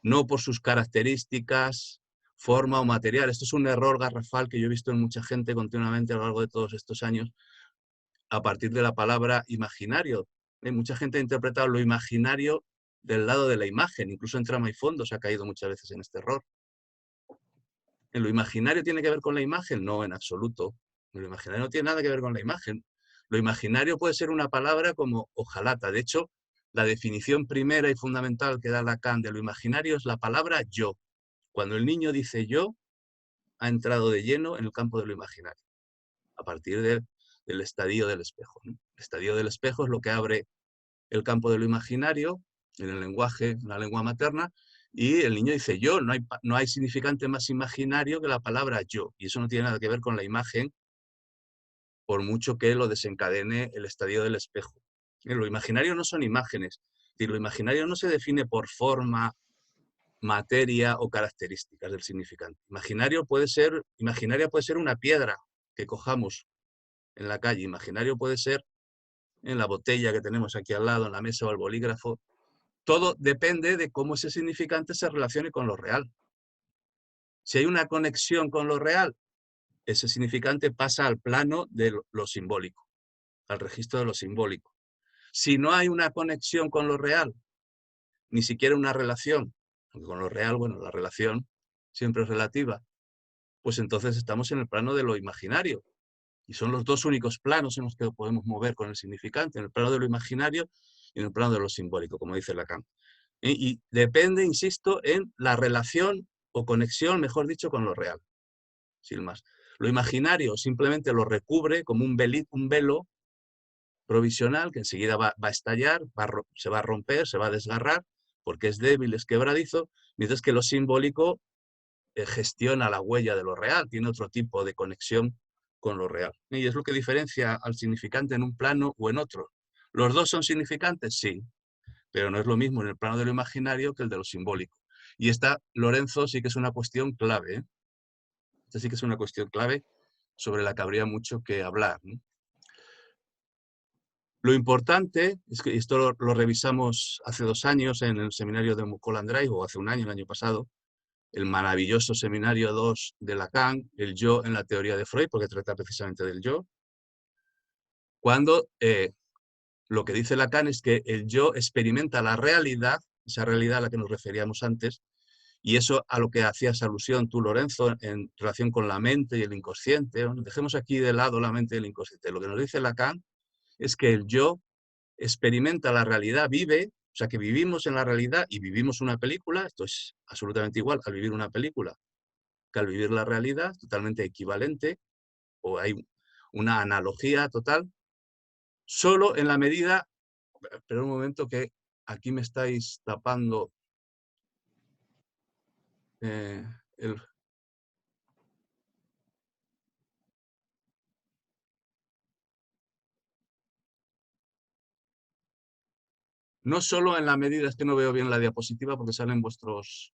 no por sus características, forma o material. Esto es un error garrafal que yo he visto en mucha gente continuamente a lo largo de todos estos años, a partir de la palabra imaginario. Mucha gente ha interpretado lo imaginario del lado de la imagen, incluso en Trama y Fondo se ha caído muchas veces en este error. ¿En lo imaginario tiene que ver con la imagen? No, en absoluto. Lo imaginario no tiene nada que ver con la imagen. Lo imaginario puede ser una palabra como ojalata. De hecho, la definición primera y fundamental que da Lacan de lo imaginario es la palabra yo. Cuando el niño dice yo, ha entrado de lleno en el campo de lo imaginario, a partir del estadio del espejo, ¿no? El estadio del espejo es lo que abre el campo de lo imaginario en el lenguaje, en la lengua materna, y el niño dice yo, no hay significante más imaginario que la palabra yo, y eso no tiene nada que ver con la imagen, por mucho que lo desencadene el estadio del espejo. Lo imaginario no son imágenes, y lo imaginario no se define por forma, materia o características del significante. Imaginaria puede ser una piedra que cojamos en la calle, imaginario puede ser en la botella que tenemos aquí al lado, en la mesa o el bolígrafo. Todo depende de cómo ese significante se relacione con lo real. Si hay una conexión con lo real, ese significante pasa al plano de lo simbólico, al registro de lo simbólico. Si no hay una conexión con lo real, ni siquiera una relación, aunque con lo real, bueno, la relación siempre es relativa, pues entonces estamos en el plano de lo imaginario. Y son los dos únicos planos en los que podemos mover con el significante, en el plano de lo imaginario y en el plano de lo simbólico, como dice Lacan. Y depende, insisto, en la relación o conexión, mejor dicho, con lo real, sin más. Lo imaginario simplemente lo recubre como un velo provisional que enseguida va a estallar, se va a romper, se va a desgarrar, porque es débil, es quebradizo, mientras que lo simbólico gestiona la huella de lo real, tiene otro tipo de conexión con lo real. Y es lo que diferencia al significante en un plano o en otro. ¿Los dos son significantes? Sí, pero no es lo mismo en el plano de lo imaginario que el de lo simbólico. Y esta, Lorenzo, sí que es una cuestión clave, ¿eh? Esta sí que es una cuestión clave sobre la que habría mucho que hablar, ¿no? Lo importante es que esto lo revisamos hace 2 años en el seminario de Mulholland Drive, o hace un año, el año pasado, el maravilloso seminario 2 de Lacan, el yo en la teoría de Freud, porque trata precisamente del yo, cuando lo que dice Lacan es que el yo experimenta la realidad, esa realidad a la que nos referíamos antes, y eso a lo que hacías alusión tú, Lorenzo, en relación con la mente y el inconsciente. Dejemos aquí de lado la mente y el inconsciente. Lo que nos dice Lacan es que el yo experimenta la realidad, vive, o sea que vivimos en la realidad y vivimos una película. Esto es absolutamente igual al vivir una película que al vivir la realidad, totalmente equivalente, o hay una analogía total, solo en la medida, pero un momento que aquí me estáis tapando el... No solo en la medida, es que no veo bien la diapositiva porque salen vuestros...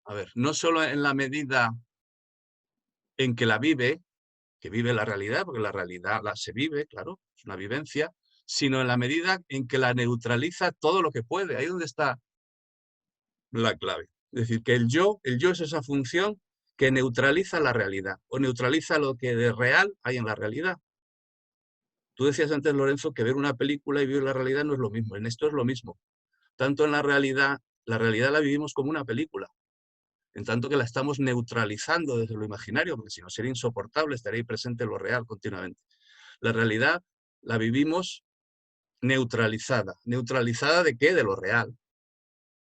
A ver, no solo en la medida en que la vive, que vive la realidad, porque la realidad se vive, claro, es una vivencia, sino en la medida en que la neutraliza todo lo que puede. Ahí es donde está la clave. Es decir, que el yo es esa función que neutraliza la realidad, o neutraliza lo que de real hay en la realidad. Tú decías antes, Lorenzo, que ver una película y vivir la realidad no es lo mismo. En esto es lo mismo. Tanto en la realidad la vivimos como una película, en tanto que la estamos neutralizando desde lo imaginario, porque si no sería insoportable, estaría ahí presente lo real continuamente. La realidad la vivimos neutralizada. ¿Neutralizada de qué? De lo real.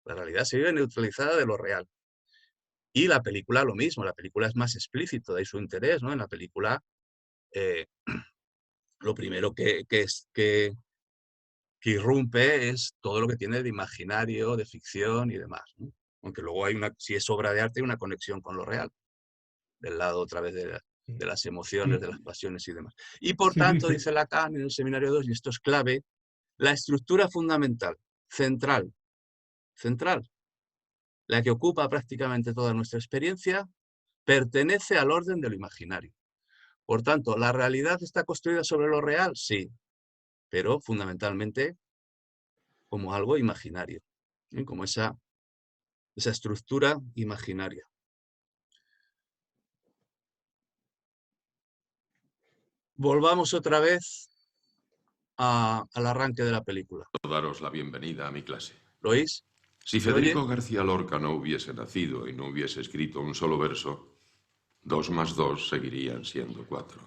La realidad se vive neutralizada de lo real. Y la película lo mismo, la película es más explícito, de ahí su interés, ¿no? En la película lo primero que irrumpe es todo lo que tiene de imaginario, de ficción y demás, ¿no? Aunque luego si es obra de arte, hay una conexión con lo real, del lado otra vez de las emociones, de las pasiones y demás. Y por Sí, tanto, Luis, dice Lacan en el seminario 2, y esto es clave, la estructura fundamental, central, la que ocupa prácticamente toda nuestra experiencia, pertenece al orden de lo imaginario. Por tanto, ¿la realidad está construida sobre lo real? Sí, pero fundamentalmente como algo imaginario, ¿sí? Como esa estructura imaginaria. Volvamos otra vez al arranque de la película. Daros la bienvenida a mi clase. ¿Lo oís? Si ¿Se oye? Federico García Lorca no hubiese nacido y no hubiese escrito un solo verso, 2 más 2 seguirían siendo 4.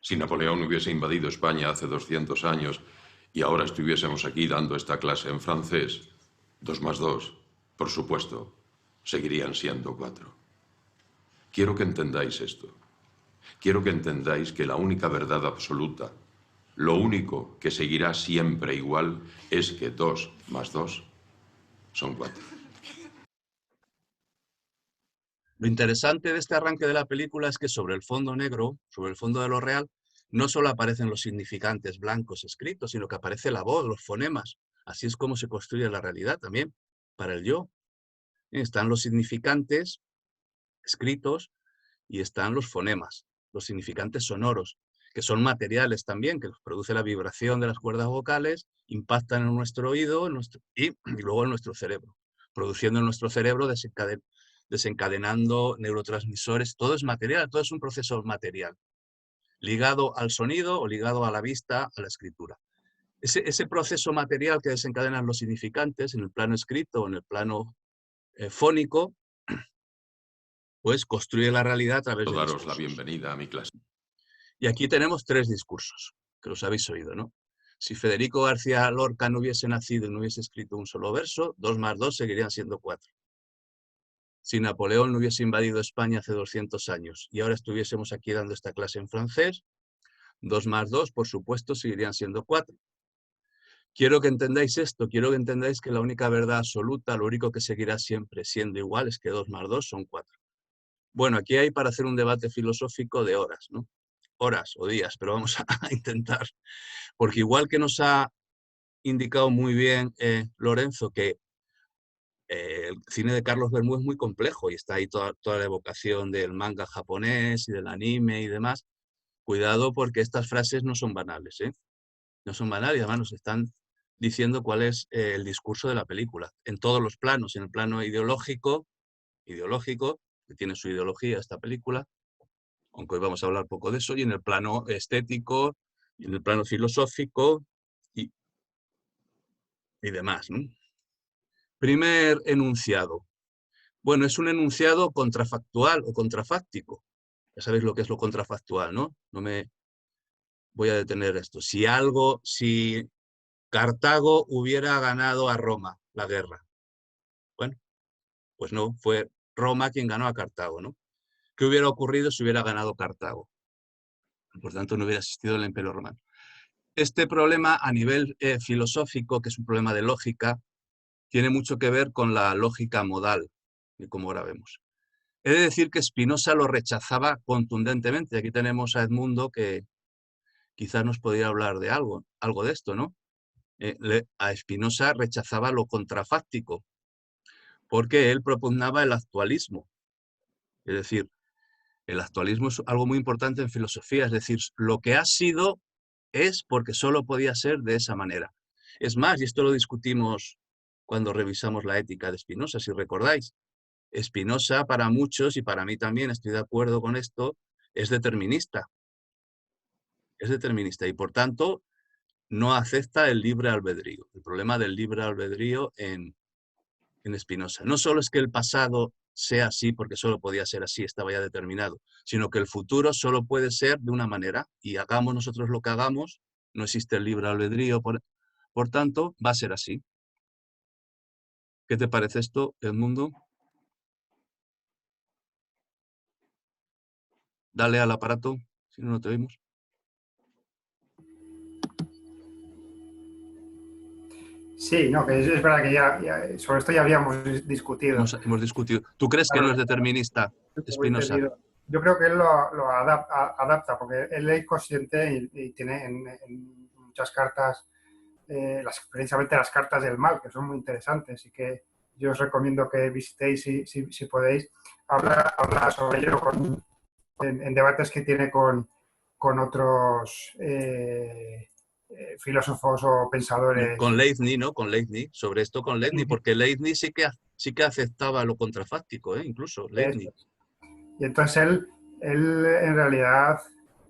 Si Napoleón hubiese invadido España hace 200 años y ahora estuviésemos aquí dando esta clase en francés, 2 más 2, por supuesto, seguirían siendo 4. Quiero que entendáis esto. Quiero que entendáis que la única verdad absoluta, lo único que seguirá siempre igual, es que 2 más 2 son 4. Lo interesante de este arranque de la película es que sobre el fondo negro, sobre el fondo de lo real, no solo aparecen los significantes blancos escritos, sino que aparece la voz, los fonemas. Así es como se construye la realidad también, para el yo. Están los significantes escritos y están los fonemas, los significantes sonoros, que son materiales también, que produce la vibración de las cuerdas vocales, impactan en nuestro oído y luego en nuestro cerebro, produciendo en nuestro cerebro desencadenando neurotransmisores. Todo es material, todo es un proceso material, ligado al sonido o ligado a la vista, a la escritura. Ese proceso material que desencadenan los significantes en el plano escrito o en el plano fónico, pues construye la realidad a través de Daros discursos. la bienvenida a mi clase. Y aquí tenemos 3 discursos, que los habéis oído, ¿no? Si Federico García Lorca no hubiese nacido y no hubiese escrito un solo verso, 2 más 2 seguirían siendo 4. Si Napoleón no hubiese invadido España hace 200 años y ahora estuviésemos aquí dando esta clase en francés, 2 más 2, por supuesto, seguirían siendo 4. Quiero que entendáis esto, quiero que entendáis que la única verdad absoluta, lo único que seguirá siempre siendo igual es que 2 más 2 son 4. Bueno, aquí hay para hacer un debate filosófico de horas, ¿no? Horas o días, pero vamos a intentar. Porque igual que nos ha indicado muy bien Lorenzo que el cine de Carlos Bermúdez es muy complejo y está ahí toda la evocación del manga japonés y del anime y demás. Cuidado porque estas frases no son banales, ¿eh? No son banales y además nos están diciendo cuál es el discurso de la película. En todos los planos, en el plano ideológico, que tiene su ideología esta película, aunque hoy vamos a hablar poco de eso, y en el plano estético, y en el plano filosófico y demás, ¿no? Primer enunciado. Bueno, es un enunciado contrafactual o contrafáctico. Ya sabéis lo que es lo contrafactual, ¿no? No me voy a detener esto. Si Cartago hubiera ganado a Roma la guerra, bueno, pues no, fue Roma quien ganó a Cartago, ¿no? ¿Qué hubiera ocurrido si hubiera ganado Cartago? Por tanto, no hubiera existido el Imperio Romano. Este problema a nivel filosófico, que es un problema de lógica, tiene mucho que ver con la lógica modal, como ahora vemos. He de decir que Spinoza lo rechazaba contundentemente. Aquí tenemos a Edmundo que quizás nos podría hablar de algo de esto, ¿no? A Spinoza rechazaba lo contrafáctico, porque él propugnaba el actualismo. Es decir, el actualismo es algo muy importante en filosofía, es decir, lo que ha sido es porque solo podía ser de esa manera. Es más, y esto lo discutimos cuando revisamos la ética de Spinoza, si recordáis. Spinoza, para muchos, y para mí también, estoy de acuerdo con esto, es determinista. Es determinista y, por tanto, no acepta el libre albedrío. El problema del libre albedrío en Spinoza. No solo es que el pasado sea así porque solo podía ser así, estaba ya determinado, sino que el futuro solo puede ser de una manera y hagamos nosotros lo que hagamos, no existe el libre albedrío, por tanto, va a ser así. ¿Qué te parece esto, Edmundo? Dale al aparato, si no, no te oímos. Sí, no, que es verdad que ya sobre esto ya habíamos discutido. Hemos discutido. ¿Tú crees que no es determinista, Spinoza? Yo creo que él lo adapta, porque él es consciente y tiene en muchas cartas, precisamente las cartas del mal, que son muy interesantes y que yo os recomiendo que visitéis si podéis. Habla sobre ello en debates que tiene con otros filósofos o pensadores. Con Leibniz, ¿no? Con Leibniz, sobre esto con Leibniz, porque Leibniz sí que aceptaba lo contrafáctico, incluso Leibniz. Y entonces él en realidad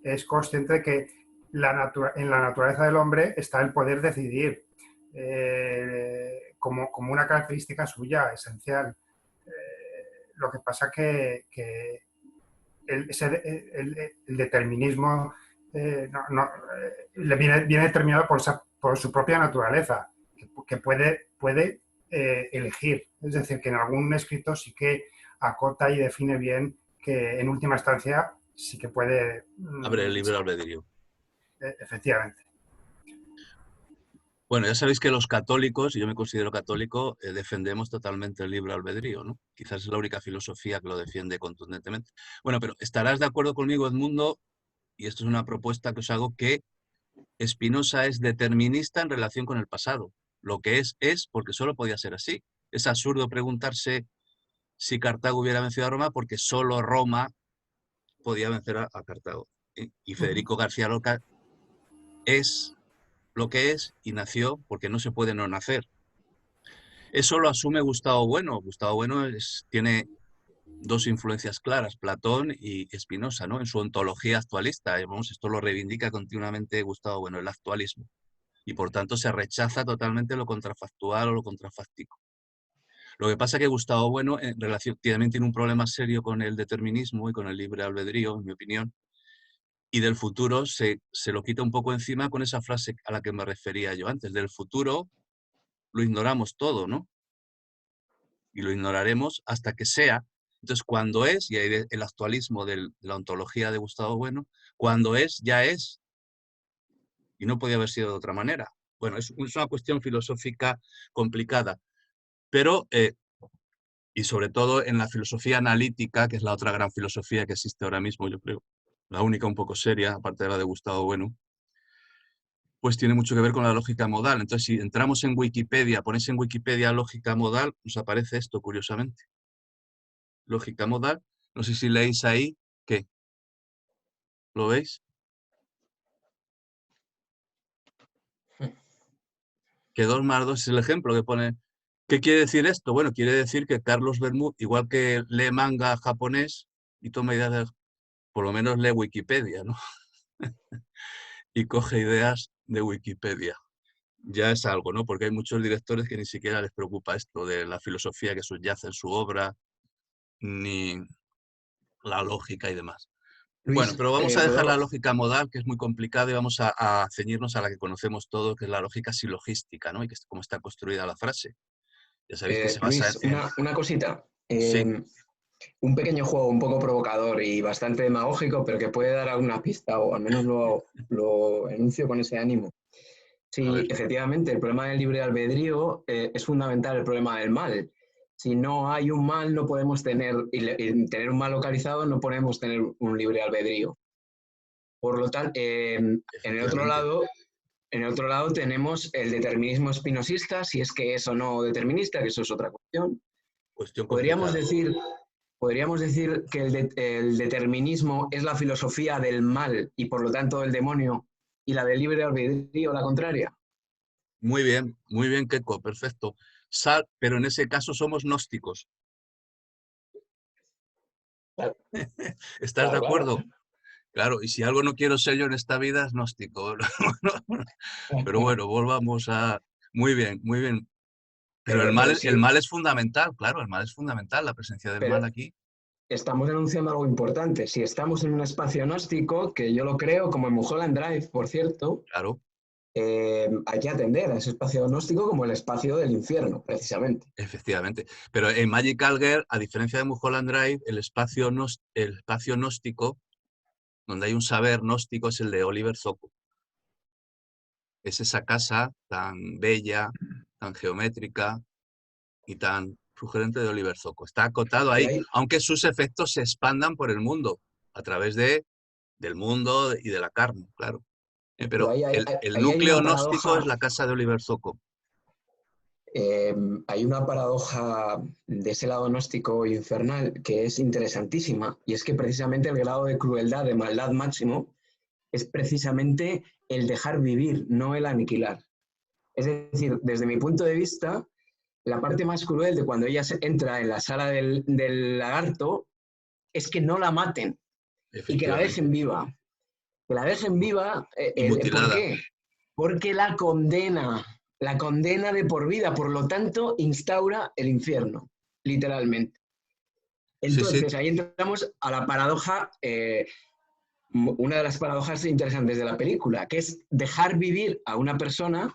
es consciente de que en la naturaleza del hombre está el poder decidir como una característica suya, esencial. Lo que pasa que el determinismo le viene determinado por su propia naturaleza, que puede elegir. Es decir, que en algún escrito sí que acota y define bien que en última instancia sí que puede... Abre el libre albedrío. Efectivamente. Bueno, ya sabéis que los católicos, y yo me considero católico, defendemos totalmente el libre albedrío, ¿no? Quizás es la única filosofía que lo defiende contundentemente. Bueno, pero estarás de acuerdo conmigo, Edmundo, y esto es una propuesta que os hago, que Spinoza es determinista en relación con el pasado. Lo que es porque solo podía ser así. Es absurdo preguntarse si Cartago hubiera vencido a Roma porque solo Roma podía vencer a Cartago. Y Federico García Lorca es lo que es y nació porque no se puede no nacer. Eso lo asume Gustavo Bueno. Gustavo Bueno tiene dos influencias claras, Platón y Spinoza, ¿no? En su ontología actualista. Esto lo reivindica continuamente Gustavo Bueno, el actualismo. Y por tanto se rechaza totalmente lo contrafactual o lo contrafáctico. Lo que pasa es que Gustavo Bueno también tiene un problema serio con el determinismo y con el libre albedrío, en mi opinión, y del futuro se lo quita un poco encima con esa frase a la que me refería yo antes. Del futuro lo ignoramos todo, ¿no? Y lo ignoraremos hasta que sea. Entonces, cuando es, y ahí el actualismo de la ontología de Gustavo Bueno, cuando es, ya es. Y no podía haber sido de otra manera. Bueno, es una cuestión filosófica complicada. Pero Y sobre todo en la filosofía analítica, que es la otra gran filosofía que existe ahora mismo, yo creo, la única un poco seria, aparte de la de Gustavo Bueno, pues tiene mucho que ver con la lógica modal. Entonces, si entramos en Wikipedia, ponéis en Wikipedia lógica modal, nos aparece esto, curiosamente. Lógica modal. No sé si leéis ahí, ¿qué? ¿Lo veis? Que 2 más 2 es el ejemplo que pone. ¿Qué quiere decir esto? Bueno, quiere decir que Carlos Bermúdez, igual que lee manga japonés y toma ideas, por lo menos lee Wikipedia, ¿no? Y coge ideas de Wikipedia. Ya es algo, ¿no? Porque hay muchos directores que ni siquiera les preocupa esto de la filosofía que subyace en su obra, ni la lógica y demás. Bueno, Luis, pero vamos a dejar la ¿puedo? lógica modal, que es muy complicada, y vamos a ceñirnos a la que conocemos todos, que es la lógica silogística, ¿no? Y que es cómo está construida la frase. Ya sabéis que se basa Luis, en... una cosita. Sí, Un pequeño juego un poco provocador y bastante demagógico, pero que puede dar alguna pista, o al menos lo enuncio con ese ánimo. a Sí, ver. efectivamente, el problema del libre albedrío es fundamental el problema del mal. Si no hay un mal, no podemos tener, y tener un mal localizado, no podemos tener un libre albedrío. Por lo tanto, Efectivamente. en el otro lado tenemos el determinismo espinosista, si es que es o no determinista, que eso es otra cuestión. Cuestión Podríamos complicada. decir que el determinismo es la filosofía del mal y por lo tanto del demonio, y la del libre albedrío la contraria. Muy bien, Keiko, perfecto. Pero en ese caso somos gnósticos. Claro, ¿Estás de claro, claro. acuerdo? Claro, y si algo no quiero ser yo en esta vida es gnóstico. Pero bueno, volvamos a... Muy bien, muy bien. Pero Pero el sí, mal es fundamental, claro, el mal es fundamental, la presencia del pero mal aquí. estamos denunciando algo importante. Si estamos en un espacio gnóstico, que yo lo creo, como en Mulholland Drive, por cierto, Claro, hay que atender a ese espacio gnóstico como el espacio del infierno, precisamente. efectivamente. Pero en Magical Girl, a diferencia de Mulholland Drive, el espacio gnóstico, donde hay un saber gnóstico, es el de Oliver Zocco. Es esa casa tan bella, tan geométrica y tan sugerente de Oliver Zocco. Está acotado Y ahí, hay, aunque sus efectos se expandan por el mundo, a través del mundo y de la carne, claro. y Pero el ahí hay una núcleo gnóstico es paradoja. la casa de Oliver Zocco. Hay una paradoja de ese lado gnóstico infernal que es interesantísima, y es que precisamente el grado de crueldad, de maldad máximo, es precisamente el dejar vivir, no el aniquilar. Es decir, desde mi punto de vista, la parte más cruel de cuando ella entra en la sala del lagarto es que no la maten y que la Efectivamente. dejen viva. Que la dejen viva, Y ¿por mutilada. qué? Porque la condena de por vida, por lo tanto, instaura el infierno, literalmente. Sí, sí, Entonces, ahí entramos a la paradoja, una de las paradojas interesantes de la película, que es dejar vivir a una persona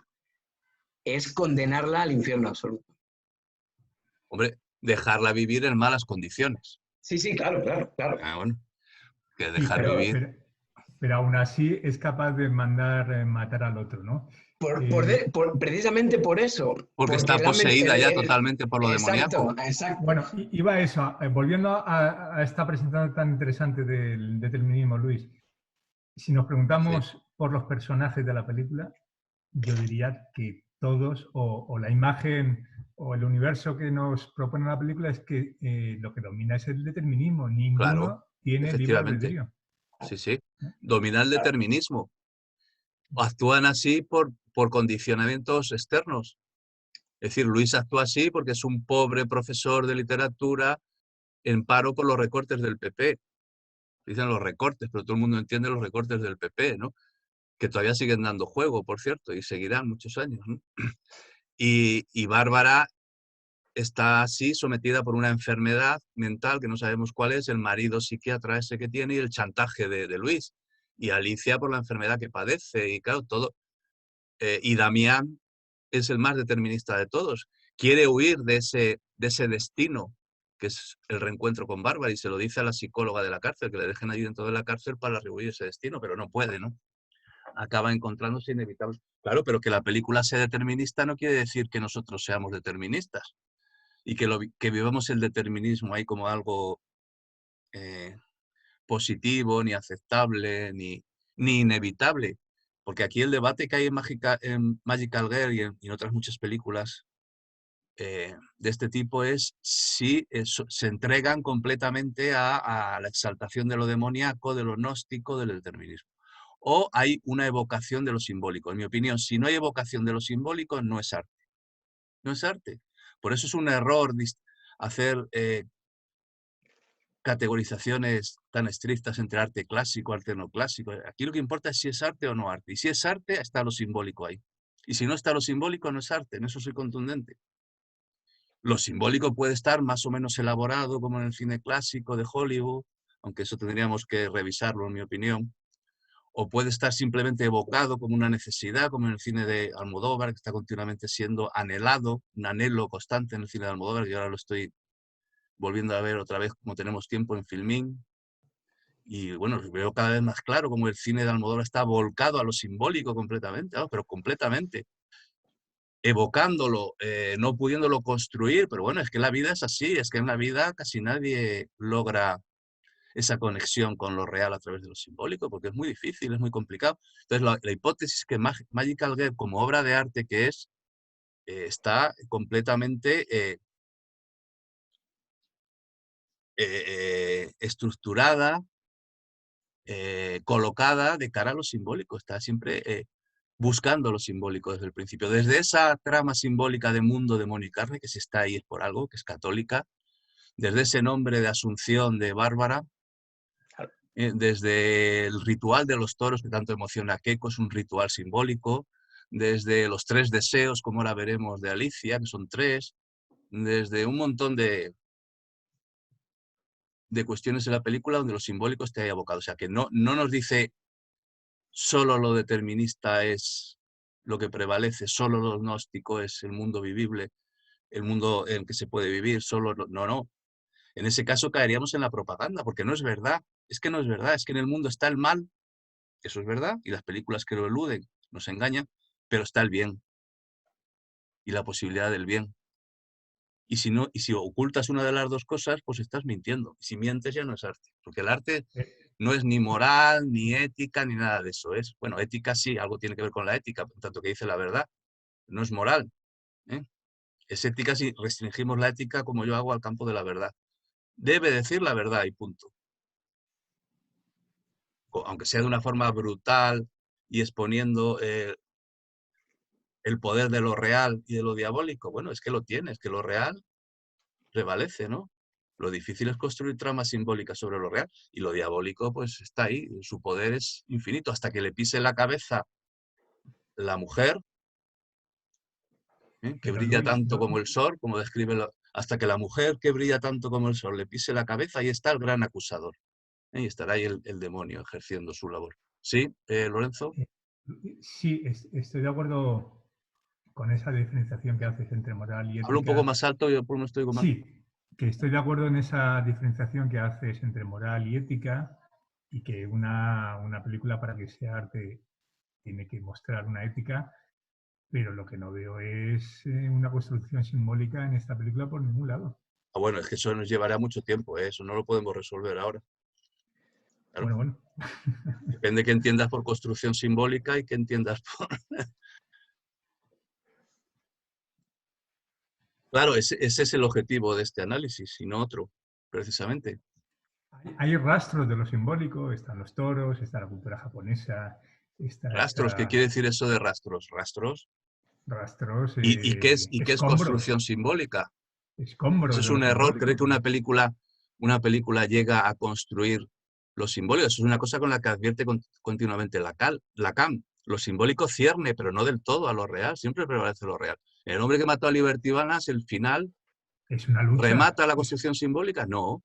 es condenarla al infierno absoluto. hombre, dejarla vivir en malas condiciones. Sí, sí, claro, claro, claro. Ah, bueno, que Sí, dejar vivir. pero aún así es capaz de mandar matar al otro, ¿no? Precisamente por eso. Porque está poseída ya totalmente por lo demoníaco. Exacto, exacto. Bueno, iba a eso. Volviendo a esta presentación tan interesante del determinismo, Luis. Si nos Sí, preguntamos por los personajes de la película, yo diría que todos, o la imagen o el universo que nos propone la película es que lo que domina es el determinismo. claro, Ninguno tiene libre efectivamente. albedrío. Sí, sí. Domina el determinismo. Actúan así por condicionamientos externos. Es decir, Luis actúa así porque es un pobre profesor de literatura en paro por los recortes del PP. Dicen los recortes, pero todo el mundo entiende los recortes del PP, ¿no? Que todavía siguen dando juego, por cierto, y seguirán muchos años, ¿no? Y Bárbara está así, sometida por una enfermedad mental que no sabemos cuál es, el marido psiquiatra ese que tiene y el chantaje de Luis. Y Alicia por la enfermedad que padece, y claro, todo. Y Damián es el más determinista de todos. Quiere huir de ese destino, que es el reencuentro con Bárbara, y se lo dice a la psicóloga de la cárcel, que le dejen allí dentro de la cárcel para rehuir ese destino, pero no puede, ¿no? Acaba encontrándose inevitable. Claro, pero que la película sea determinista no quiere decir que nosotros seamos deterministas. y que vivamos el determinismo ahí como algo positivo, ni aceptable, ni inevitable. Porque aquí el debate que hay en Magical Girl y en otras muchas películas de este tipo es si se entregan completamente a la exaltación de lo demoníaco, de lo gnóstico, del determinismo. O hay una evocación de lo simbólico. En mi opinión, si no hay evocación de lo simbólico, no es arte. No es arte. Por eso es un error hacer categorizaciones tan estrictas entre arte clásico, arte no clásico. Aquí lo que importa es si es arte o no arte. Y si es arte, está lo simbólico ahí. Y si no está lo simbólico, no es arte. En eso soy contundente. Lo simbólico puede estar más o menos elaborado, como en el cine clásico de Hollywood, aunque eso tendríamos que revisarlo, en mi opinión. O puede estar simplemente evocado como una necesidad, como en el cine de Almodóvar, que está continuamente siendo anhelado, un anhelo constante en el cine de Almodóvar, que ahora lo estoy volviendo a ver otra vez como tenemos tiempo en Filmín. Y bueno, veo cada vez más claro cómo el cine de Almodóvar está volcado a lo simbólico completamente, ¿no? Pero completamente, evocándolo, no pudiéndolo construir, pero bueno, es que la vida es así, es que en la vida casi nadie logra esa conexión con lo real a través de lo simbólico, porque es muy difícil, es muy complicado. Entonces, la hipótesis que Magical Girl, como obra de arte que es, está completamente estructurada, colocada de cara a lo simbólico, está siempre buscando lo simbólico desde el principio. Desde esa trama simbólica de mundo de Moni Carne, que si está ahí es por algo, que es católica, desde ese nombre de Asunción de Bárbara, desde el ritual de los toros que tanto emociona a Keiko, es un ritual simbólico, desde los 3 deseos, como ahora veremos, de Alicia, que son 3, desde un montón de cuestiones en la película donde lo simbólico está ahí abocado. O sea, que no nos dice solo lo determinista es lo que prevalece, solo lo gnóstico es el mundo vivible, el mundo en que se puede vivir, solo no. En ese caso caeríamos en la propaganda, porque no es verdad, es que no es verdad, es que en el mundo está el mal, eso es verdad, y las películas que lo eluden nos engañan, pero está el bien y la posibilidad del bien. Y si ocultas una de las dos cosas, pues estás mintiendo. Y si mientes ya no es arte, porque el arte no es ni moral, ni ética, ni nada de eso. Es, bueno, ética sí, algo tiene que ver con la ética, por tanto que dice la verdad. No es moral. Es ética si restringimos la ética como yo hago al campo de la verdad. Debe decir la verdad y punto. Aunque sea de una forma brutal y exponiendo el poder de lo real y de lo diabólico. Bueno, es que lo tiene, es que lo real prevalece, ¿no? Lo difícil es construir tramas simbólicas sobre lo real y lo diabólico pues está ahí, su poder es infinito, hasta que le pise la cabeza la mujer, que Pero brilla Luis, tanto como el sol, como describe, hasta que la mujer que brilla tanto como el sol le pise la cabeza, ahí está el gran acusador, y estará ahí el demonio ejerciendo su labor. ¿Sí, Lorenzo? Sí, estoy de acuerdo con esa diferenciación que haces entre moral y ética. Hablo un poco más alto y después no estoy con más. Sí, que estoy de acuerdo en esa diferenciación que haces entre moral y ética y que una película para que sea arte tiene que mostrar una ética, pero lo que no veo es una construcción simbólica en esta película por ningún lado. Bueno, es que eso nos llevará mucho tiempo, eso no lo podemos resolver ahora. Claro. Bueno. Depende de qué entiendas por construcción simbólica y qué entiendas por... Claro, ese es el objetivo de este análisis y no otro, precisamente. Hay rastros de lo simbólico, están los toros, está la cultura japonesa. ¿Rastros? ¿Qué quiere decir eso de rastros? ¿Rastros? Rastros. ¿Y qué es construcción simbólica? Escombros. Eso es un error. ¿Cree que una película llega a construir lo simbólico? Eso es una cosa con la que advierte continuamente Lacan. Lo simbólico cierne, pero no del todo a lo real. Siempre prevalece lo real. El hombre que mató a Liberty Balance, el final, es una lucha. ¿remata la construcción simbólica? No.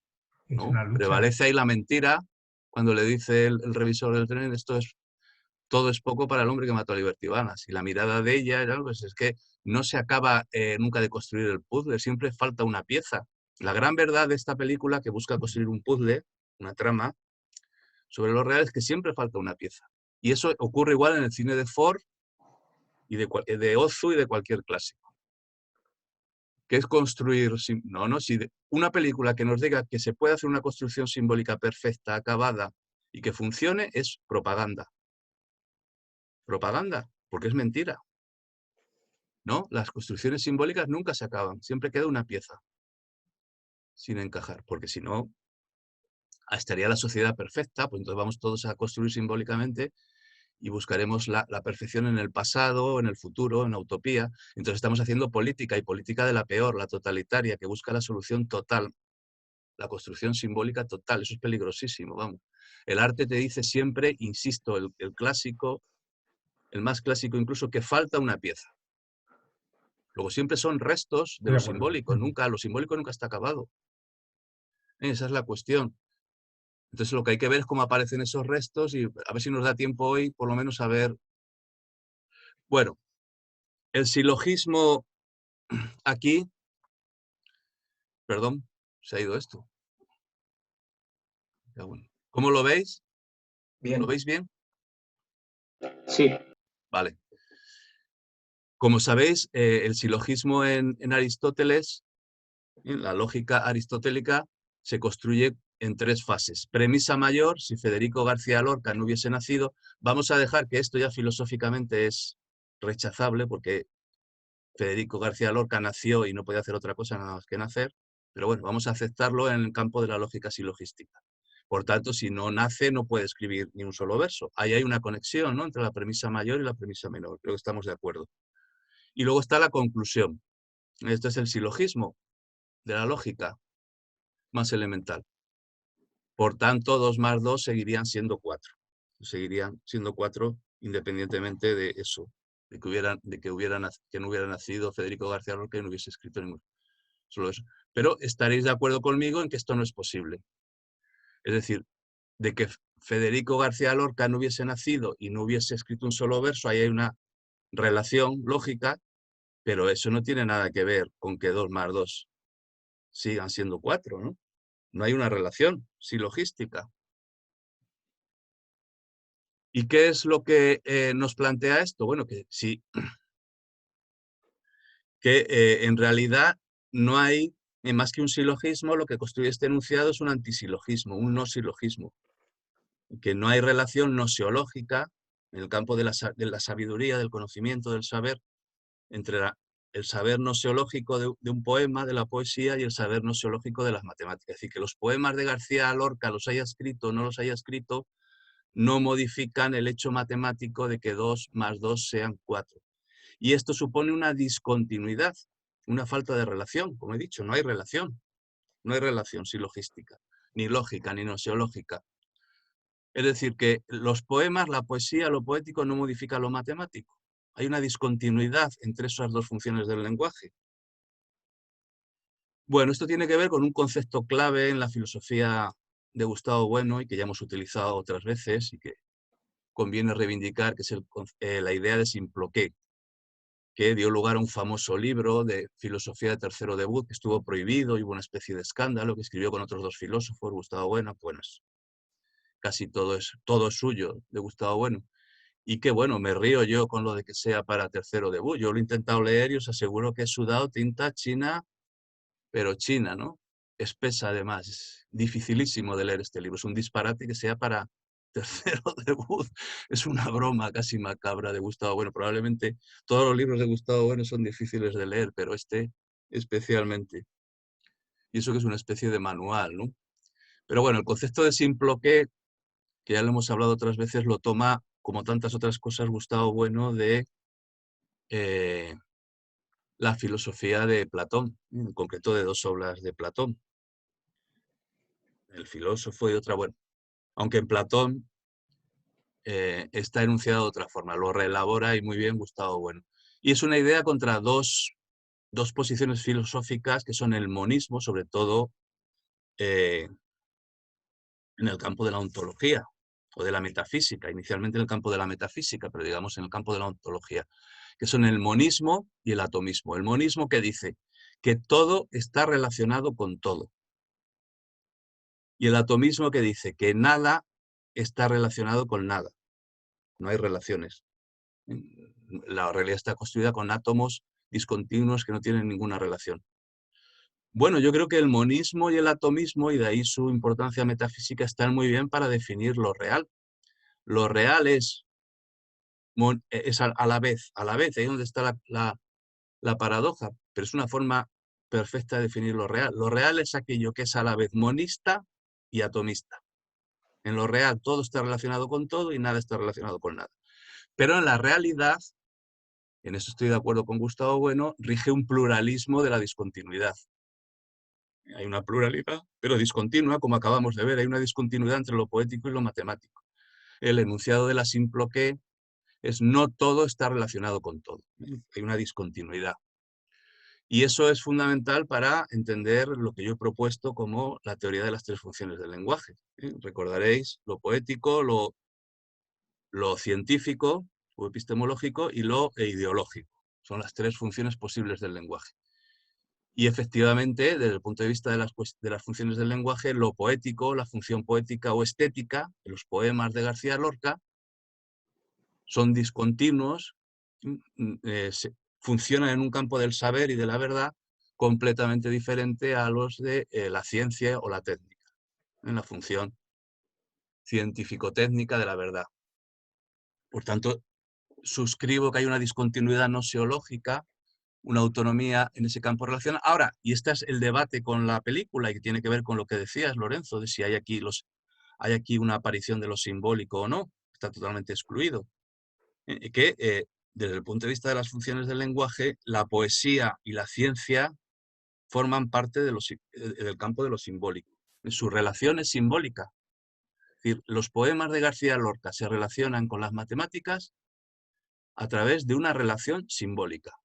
Es una lucha. Prevalece ahí la mentira cuando le dice el revisor del tren, todo es poco para el hombre que mató a Liberty Balance. Y la mirada de ella pues es que no se acaba nunca de construir el puzzle, siempre falta una pieza. La gran verdad de esta película, que busca construir un puzzle, una trama, sobre lo real, es que siempre falta una pieza. Y eso ocurre igual en el cine de Ford y de Ozu y de cualquier clásico. ¿Qué es construir? No, no, si una película que nos diga que se puede hacer una construcción simbólica perfecta, acabada y que funcione, es propaganda. Propaganda, porque es mentira. ¿No? Las construcciones simbólicas nunca se acaban, siempre queda una pieza sin encajar, porque si no, estaría la sociedad perfecta, pues entonces vamos todos a construir simbólicamente y buscaremos la perfección en el pasado, en el futuro, en la utopía. Entonces estamos haciendo política, y política de la peor, la totalitaria, que busca la solución total, la construcción simbólica total. Eso es peligrosísimo, vamos. El arte te dice siempre, insisto, el clásico, el más clásico incluso, que falta una pieza. Luego siempre son restos de De lo acuerdo. simbólico, lo simbólico nunca está acabado. Esa es la cuestión. Entonces lo que hay que ver es cómo aparecen esos restos y a ver si nos da tiempo hoy, por lo menos, a ver. Bueno, el silogismo aquí, perdón, se ha ido esto. Ya, bueno. ¿Cómo lo veis? Bien. ¿Lo veis bien? Sí. Vale. Como sabéis, el silogismo en Aristóteles, en la lógica aristotélica, se construye en 3 fases. Premisa mayor, si Federico García Lorca no hubiese nacido, vamos a dejar que esto ya filosóficamente es rechazable, porque Federico García Lorca nació y no podía hacer otra cosa nada más que nacer, pero bueno, vamos a aceptarlo en el campo de la lógica silogística. Por tanto, si no nace, no puede escribir ni un solo verso. Ahí hay una conexión, ¿no?, entre la premisa mayor y la premisa menor. Creo que estamos de acuerdo. Y luego está la conclusión. Este es el silogismo de la lógica más elemental. Por tanto, 2 más 2 seguirían siendo 4. Seguirían siendo 4 independientemente de eso, de que no hubiera nacido Federico García Lorca y no hubiese escrito ningún. Solo eso. Pero estaréis de acuerdo conmigo en que esto no es posible. Es decir, de que Federico García Lorca no hubiese nacido y no hubiese escrito un solo verso, ahí hay una relación lógica, pero eso no tiene nada que ver con que 2 más 2 sigan siendo 4, ¿no? No hay una relación silogística. ¿Y qué es lo que nos plantea esto? Bueno, que sí, que en realidad no hay más que un silogismo. Lo que construye este enunciado es un antisilogismo, un no silogismo, que no hay relación nosiológica en el campo de la sabiduría, del conocimiento, del saber, entre el saber nosiológico de un poema, de la poesía, y el saber nosiológico de las matemáticas. Es decir, que los poemas de García Lorca los haya escrito o no los haya escrito, no modifican el hecho matemático de que 2 más 2 sean 4. Y esto supone una discontinuidad, una falta de relación. Como he dicho, no hay relación silogística, ni lógica, ni nosiológica. Es decir, que los poemas, la poesía, lo poético no modifica lo matemático. Hay una discontinuidad entre esas 2 funciones del lenguaje. Bueno, esto tiene que ver con un concepto clave en la filosofía de Gustavo Bueno y que ya hemos utilizado otras veces y que conviene reivindicar, que es la idea de Simploqué, que dio lugar a un famoso libro de filosofía de tercero debut que estuvo prohibido y hubo una especie de escándalo, que escribió con otros 2 filósofos, Gustavo Bueno. Pues casi todo es suyo, de Gustavo Bueno. Y que bueno, me río yo con lo de que sea para tercero debut. Yo lo he intentado leer y os aseguro que he sudado tinta china, pero china, ¿no? Espesa además. Es dificilísimo de leer este libro. Es un disparate que sea para tercero debut. Es una broma casi macabra de Gustavo Bueno. Probablemente todos los libros de Gustavo Bueno son difíciles de leer, pero este especialmente. Y eso que es una especie de manual, ¿no? Pero bueno, el concepto de Simploqué, que ya lo hemos hablado otras veces, lo toma, como tantas otras cosas, Gustavo Bueno, de la filosofía de Platón, en concreto de 2 obras de Platón, El filósofo y otra. Bueno, aunque en Platón está enunciado de otra forma, lo reelabora y muy bien Gustavo Bueno. Y es una idea contra dos posiciones filosóficas que son el monismo, sobre todo en el campo de la ontología o de la metafísica, inicialmente en el campo de la metafísica, pero digamos en el campo de la ontología, que son el monismo y el atomismo. El monismo, que dice que todo está relacionado con todo. Y el atomismo, que dice que nada está relacionado con nada. No hay relaciones. La realidad está construida con átomos discontinuos que no tienen ninguna relación. Bueno, yo creo que el monismo y el atomismo, y de ahí su importancia metafísica, están muy bien para definir lo real. Lo real es a la vez, ahí es donde está la paradoja, pero es una forma perfecta de definir lo real. Lo real es aquello que es a la vez monista y atomista. En lo real todo está relacionado con todo y nada está relacionado con nada. Pero en la realidad, en eso estoy de acuerdo con Gustavo Bueno, rige un pluralismo de la discontinuidad. Hay una pluralidad, pero discontinua, como acabamos de ver. Hay una discontinuidad entre lo poético y lo matemático. El enunciado de la Simploqué es no todo está relacionado con todo. Hay una discontinuidad. Y eso es fundamental para entender lo que yo he propuesto como la teoría de las tres funciones del lenguaje. Recordaréis lo poético, lo científico o epistemológico y lo ideológico. Son las tres funciones posibles del lenguaje. Y efectivamente, desde el punto de vista de las funciones del lenguaje, lo poético, la función poética o estética, de los poemas de García Lorca, son discontinuos, funcionan en un campo del saber y de la verdad completamente diferente a los de la ciencia o la técnica, en la función científico-técnica de la verdad. Por tanto, suscribo que hay una discontinuidad noseológica, una autonomía en ese campo relacional. Ahora, y este es el debate con la película y que tiene que ver con lo que decías, Lorenzo, de si hay aquí una aparición de lo simbólico o no, está totalmente excluido. Desde el punto de vista de las funciones del lenguaje, la poesía y la ciencia forman parte del campo de lo simbólico. Su relación es simbólica. Es decir, los poemas de García Lorca se relacionan con las matemáticas a través de una relación simbólica.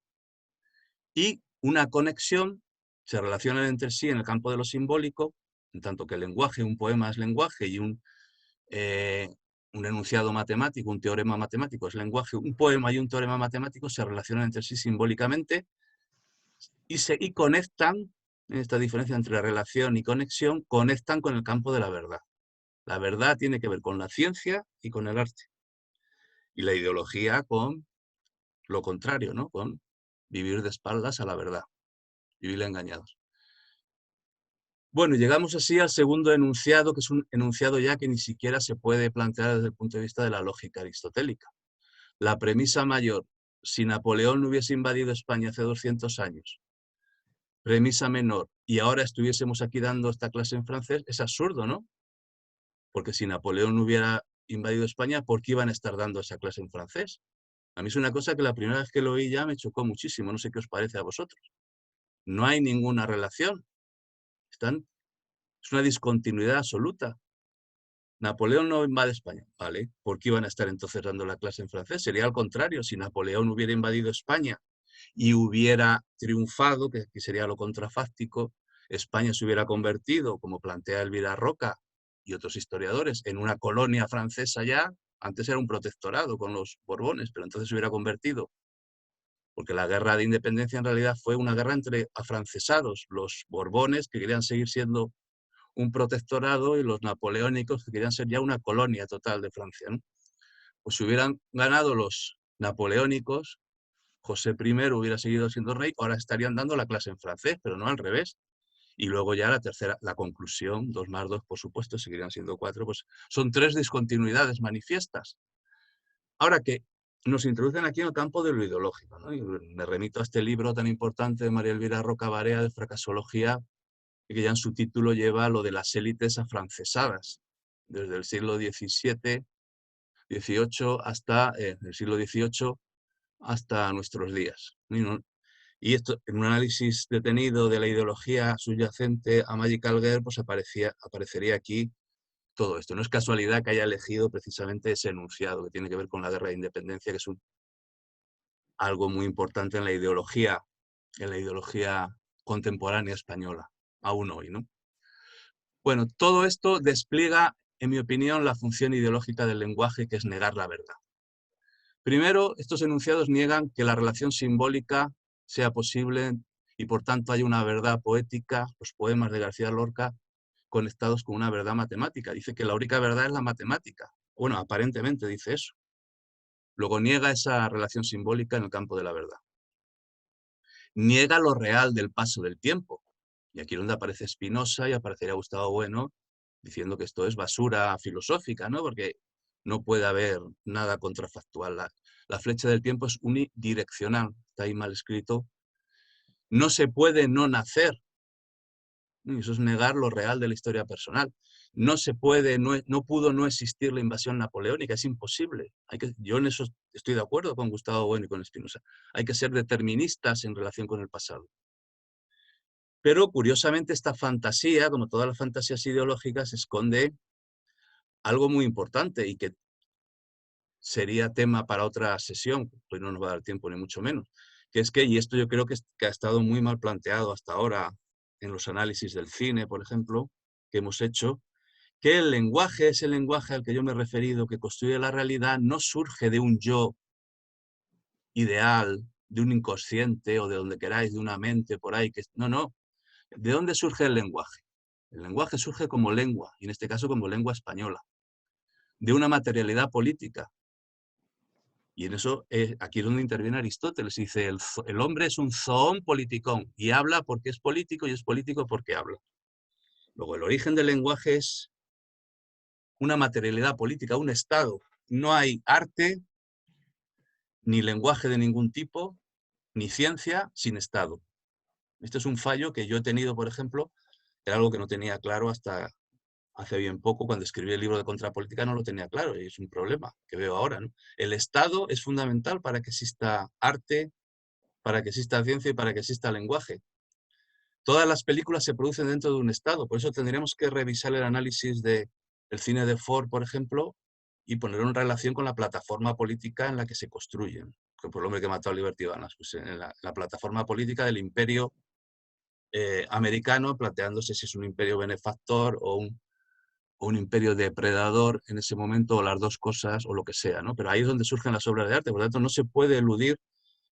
Y una conexión, se relacionan entre sí en el campo de lo simbólico, en tanto que el lenguaje, un poema es lenguaje y un enunciado matemático, un teorema matemático es lenguaje, un poema y un teorema matemático se relacionan entre sí simbólicamente y conectan, en esta diferencia entre relación y conexión, conectan con el campo de la verdad. La verdad tiene que ver con la ciencia y con el arte. Y la ideología con lo contrario, ¿no? Con vivir de espaldas a la verdad, vivir engañados. Bueno, llegamos así al segundo enunciado, que es un enunciado ya que ni siquiera se puede plantear desde el punto de vista de la lógica aristotélica. La premisa mayor, si Napoleón no hubiese invadido España hace 200 años, premisa menor, y ahora estuviésemos aquí dando esta clase en francés, es absurdo, ¿no? Porque si Napoleón no hubiera invadido España, ¿por qué iban a estar dando esa clase en francés? A mí es una cosa que la primera vez que lo oí ya me chocó muchísimo, no sé qué os parece a vosotros. No hay ninguna relación. Es una discontinuidad absoluta. Napoleón no invade España, ¿vale? ¿Por qué iban a estar entonces dando la clase en francés? Sería al contrario, si Napoleón hubiera invadido España y hubiera triunfado, que sería lo contrafáctico, España se hubiera convertido, como plantea Elvira Roca y otros historiadores, en una colonia francesa ya. Antes era un protectorado con los Borbones, pero entonces se hubiera convertido, porque la guerra de independencia en realidad fue una guerra entre afrancesados, los Borbones que querían seguir siendo un protectorado y los napoleónicos que querían ser ya una colonia total de Francia, ¿no? Pues si hubieran ganado los napoleónicos, José I hubiera seguido siendo rey, ahora estarían dando la clase en francés, pero no al revés. Y luego ya la conclusión, 2 más 2, por supuesto, seguirían siendo 4, pues son 3 discontinuidades manifiestas. Ahora que nos introducen aquí en el campo de lo ideológico, ¿no? Y me remito a este libro tan importante de María Elvira Roca Barea, de fracasología, que ya en su título lleva lo de las élites afrancesadas, desde el siglo XVII, XVIII hasta el siglo XVIII hasta nuestros días. Y esto, en un análisis detenido de la ideología subyacente a Magical Girl, pues aparecería aquí todo esto. No es casualidad que haya elegido precisamente ese enunciado que tiene que ver con la guerra de independencia, que es algo muy importante en la ideología contemporánea española, aún hoy, ¿no? Bueno, todo esto despliega, en mi opinión, la función ideológica del lenguaje, que es negar la verdad. Primero, estos enunciados niegan que la relación simbólica sea posible y, por tanto, hay una verdad poética, los poemas de García Lorca, conectados con una verdad matemática. Dice que la única verdad es la matemática. Bueno, aparentemente dice eso. Luego niega esa relación simbólica en el campo de la verdad. Niega lo real del paso del tiempo. Y aquí es donde aparece Spinoza y aparecería Gustavo Bueno diciendo que esto es basura filosófica, ¿no? Porque no puede haber nada contrafactual. La flecha del tiempo es unidireccional, está ahí mal escrito. No se puede no nacer. Y eso es negar lo real de la historia personal. No se puede, no pudo no existir la invasión napoleónica, es imposible. Yo en eso estoy de acuerdo con Gustavo Bueno y con Spinoza. Hay que ser deterministas en relación con el pasado. Pero curiosamente esta fantasía, como todas las fantasías ideológicas, esconde algo muy importante y que sería tema para otra sesión, pues no nos va a dar tiempo ni mucho menos, que es que, y esto yo creo que ha estado muy mal planteado hasta ahora en los análisis del cine, por ejemplo, que hemos hecho, que el lenguaje, ese lenguaje al que yo me he referido, que construye la realidad, no surge de un yo ideal, de un inconsciente o de donde queráis, de una mente por ahí. No. ¿De dónde surge el lenguaje? El lenguaje surge como lengua, y en este caso como lengua española, de una materialidad política. Y en eso, aquí es donde interviene Aristóteles. Dice, el hombre es un zoón politicón, y habla porque es político, y es político porque habla. Luego, el origen del lenguaje es una materialidad política, un estado. No hay arte, ni lenguaje de ningún tipo, ni ciencia sin estado. Este es un fallo que yo he tenido, por ejemplo, era algo que no tenía claro hasta hace bien poco, cuando escribí el libro de Contrapolítica, no lo tenía claro, y es un problema que veo ahora, ¿no? El Estado es fundamental para que exista arte, para que exista ciencia y para que exista lenguaje. Todas las películas se producen dentro de un Estado, por eso tendríamos que revisar el análisis del cine de Ford, por ejemplo, y ponerlo en relación con la plataforma política en la que se construyen. Por el hombre que mató a Liberty Balance, pues en la plataforma política del imperio americano, planteándose si es un imperio benefactor o un imperio depredador en ese momento, o las dos cosas, o lo que sea, ¿no? Pero ahí es donde surgen las obras de arte, por lo tanto no se puede eludir.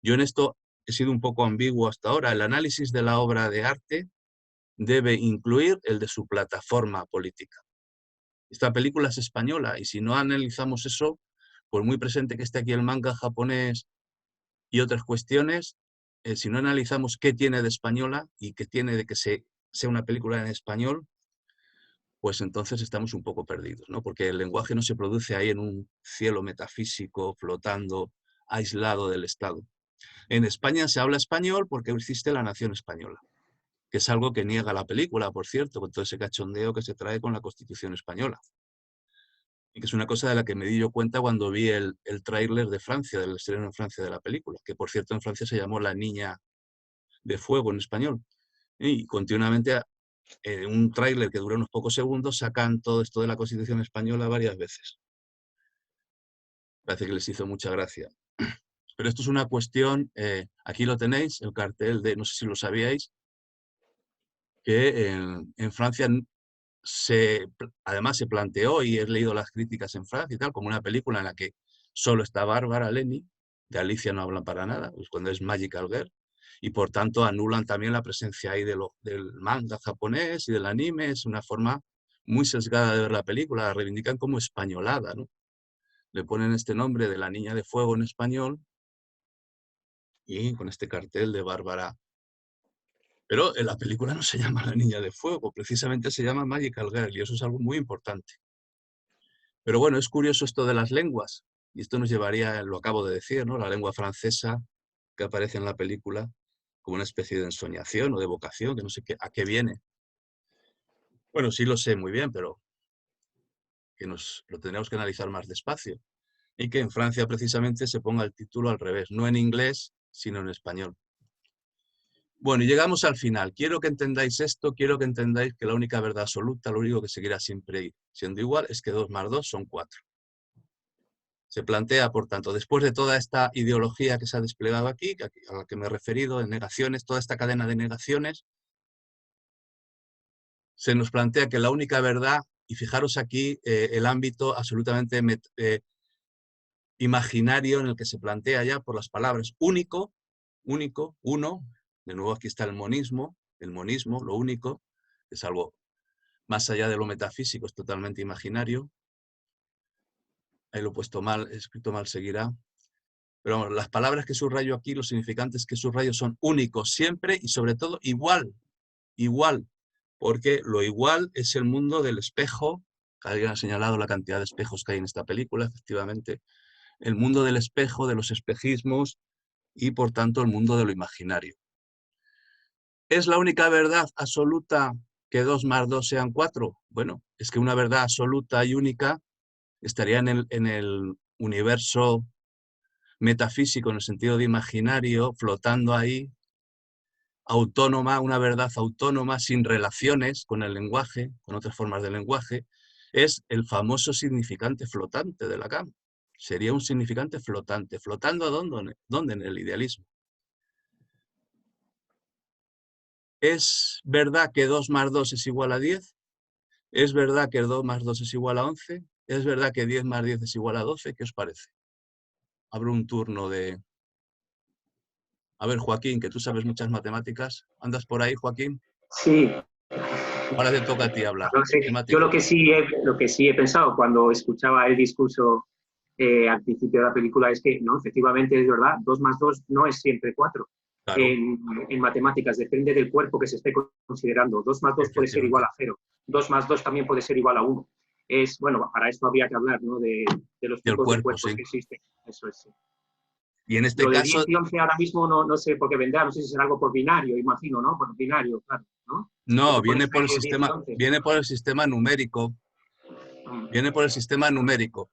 Yo en esto he sido un poco ambiguo hasta ahora. El análisis de la obra de arte debe incluir el de su plataforma política. Esta película es española, y si no analizamos eso, por muy presente que esté aquí el manga japonés y otras cuestiones, si no analizamos qué tiene de española y qué tiene de que sea una película en español, pues entonces estamos un poco perdidos, ¿no? Porque el lenguaje no se produce ahí en un cielo metafísico, flotando, aislado del Estado. En España se habla español porque existe la nación española, que es algo que niega la película, por cierto, con todo ese cachondeo que se trae con la Constitución española. Y que es una cosa de la que me di yo cuenta cuando vi el tráiler de Francia, del estreno en Francia de la película, que por cierto en Francia se llamó La Niña de Fuego en español. Y continuamente un tráiler que dura unos pocos segundos sacan todo esto de la Constitución española varias veces. Parece que les hizo mucha gracia. Pero esto es una cuestión, aquí lo tenéis, el cartel de, no sé si lo sabíais, que en Francia además se planteó, y he leído las críticas en Francia y tal, como una película en la que solo está Bárbara Leni, de Alicia no hablan para nada, pues cuando es Magical Girl, y por tanto anulan también la presencia ahí del manga japonés y del anime. Es una forma muy sesgada de ver la película, la reivindican como españolada, ¿no? Le ponen este nombre de La Niña de Fuego en español y con este cartel de Bárbara. Pero en la película no se llama La Niña de Fuego, precisamente se llama Magical Girl, y eso es algo muy importante. Pero bueno, es curioso esto de las lenguas, y esto nos llevaría, lo acabo de decir, ¿no? La lengua francesa que aparece en la película como una especie de ensoñación o de vocación, que no sé a qué viene. Bueno, sí lo sé muy bien, pero que lo tendríamos que analizar más despacio. Y que en Francia precisamente se ponga el título al revés, no en inglés, sino en español. Bueno, y llegamos al final. Quiero que entendáis esto, quiero que entendáis que la única verdad absoluta, lo único que seguirá siempre siendo igual, es que 2 más 2 son 4. Se plantea, por tanto, después de toda esta ideología que se ha desplegado aquí, a la que me he referido, de negaciones, toda esta cadena de negaciones, se nos plantea que la única verdad, y fijaros aquí el ámbito absolutamente imaginario en el que se plantea ya por las palabras único, uno, de nuevo aquí está el monismo, lo único, es algo más allá de lo metafísico, es totalmente imaginario. Ahí lo he puesto mal, escrito mal seguirá. Pero vamos, las palabras que subrayo aquí, los significantes que subrayo son únicos siempre y sobre todo igual. igual, porque lo igual es el mundo del espejo. Alguien ha señalado la cantidad de espejos que hay en esta película, efectivamente. El mundo del espejo, de los espejismos y, por tanto, el mundo de lo imaginario. ¿Es la única verdad absoluta que 2 más 2 sean 4? Bueno, es que una verdad absoluta y única estaría en el universo metafísico, en el sentido de imaginario, flotando ahí, autónoma, una verdad autónoma, sin relaciones con el lenguaje, con otras formas de lenguaje. Es el famoso significante flotante de Lacan. Sería un significante flotante. ¿Flotando a dónde? En el idealismo. ¿Es verdad que 2 más 2 es igual a 10? ¿Es verdad que 2 más 2 es igual a 11? ¿Es verdad que 10 más 10 es igual a 12? ¿Qué os parece? Abro un turno de... A ver, Joaquín, que tú sabes muchas matemáticas. ¿Andas por ahí, Joaquín? Sí. Ahora te toca a ti hablar. No sé. Yo lo que sí he pensado cuando escuchaba el discurso al principio de la película es que, no, efectivamente es verdad, 2 más 2 no es siempre 4. Claro. En matemáticas depende del cuerpo que se esté considerando. 2 más 2 puede ser igual a 0. 2 más 2 también puede ser igual a 1. Bueno, para esto habría que hablar, ¿no? de los tipos de cuerpos que existen. Eso es. Sí. Y en este lo caso... de 10 y 11 ahora mismo no sé por qué vendrá, no sé si será algo por binario, imagino, ¿no? Por binario, claro, ¿no? No, viene por el sistema numérico. Viene por el sistema numérico.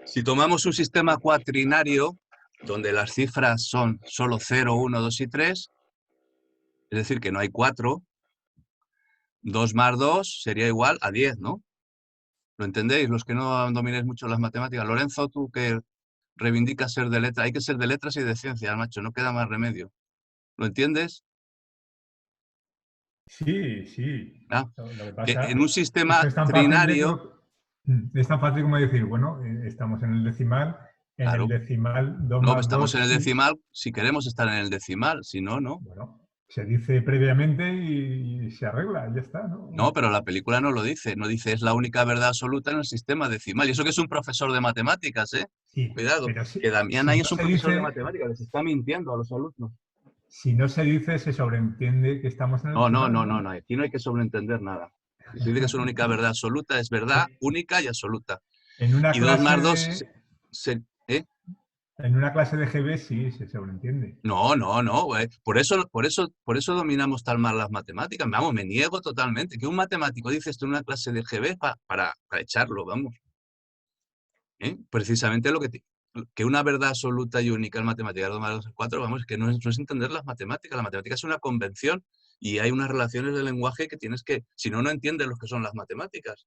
Si tomamos un sistema cuatrinario, donde las cifras son solo 0, 1, 2 y 3, es decir, que no hay 4, 2 más 2 sería igual a 10, ¿no? ¿Lo entendéis? Los que no dominéis mucho las matemáticas. Lorenzo, tú que reivindicas ser de letras, hay que ser de letras y de ciencias, macho, no queda más remedio. ¿Lo entiendes? Sí, sí. ¿Ah? Lo que pasa En un sistema es tan trinario... es tan fácil como decir, bueno, estamos en el decimal, en Claro. el decimal 2 No, más estamos 2... en el decimal si queremos estar en el decimal, si no, no. Bueno, se dice previamente y se arregla, ya está, ¿no? No, pero la película no lo dice. No dice es la única verdad absoluta en el sistema decimal. Y eso que es un profesor de matemáticas, ¿eh? Sí, Cuidado, pero que Damián si ahí no es un se profesor de dice, matemáticas, les está mintiendo a los alumnos. si no se dice, se sobreentiende que estamos en el decimal. No. Aquí no hay que sobreentender nada. Si se dice que es una única verdad absoluta, es verdad única y absoluta. En una Y 2 clase más 2... En una clase de GB sí se sobreentiende. No. Por eso dominamos tan mal las matemáticas. Vamos, me niego totalmente. Que un matemático dice esto en una clase de GB para echarlo, vamos. Precisamente que una verdad absoluta y única en matemáticas 2 más 2 es 4, vamos, que no es entender las matemáticas. La matemática es una convención y hay unas relaciones del lenguaje que tienes que... Si no, no entiendes lo que son las matemáticas.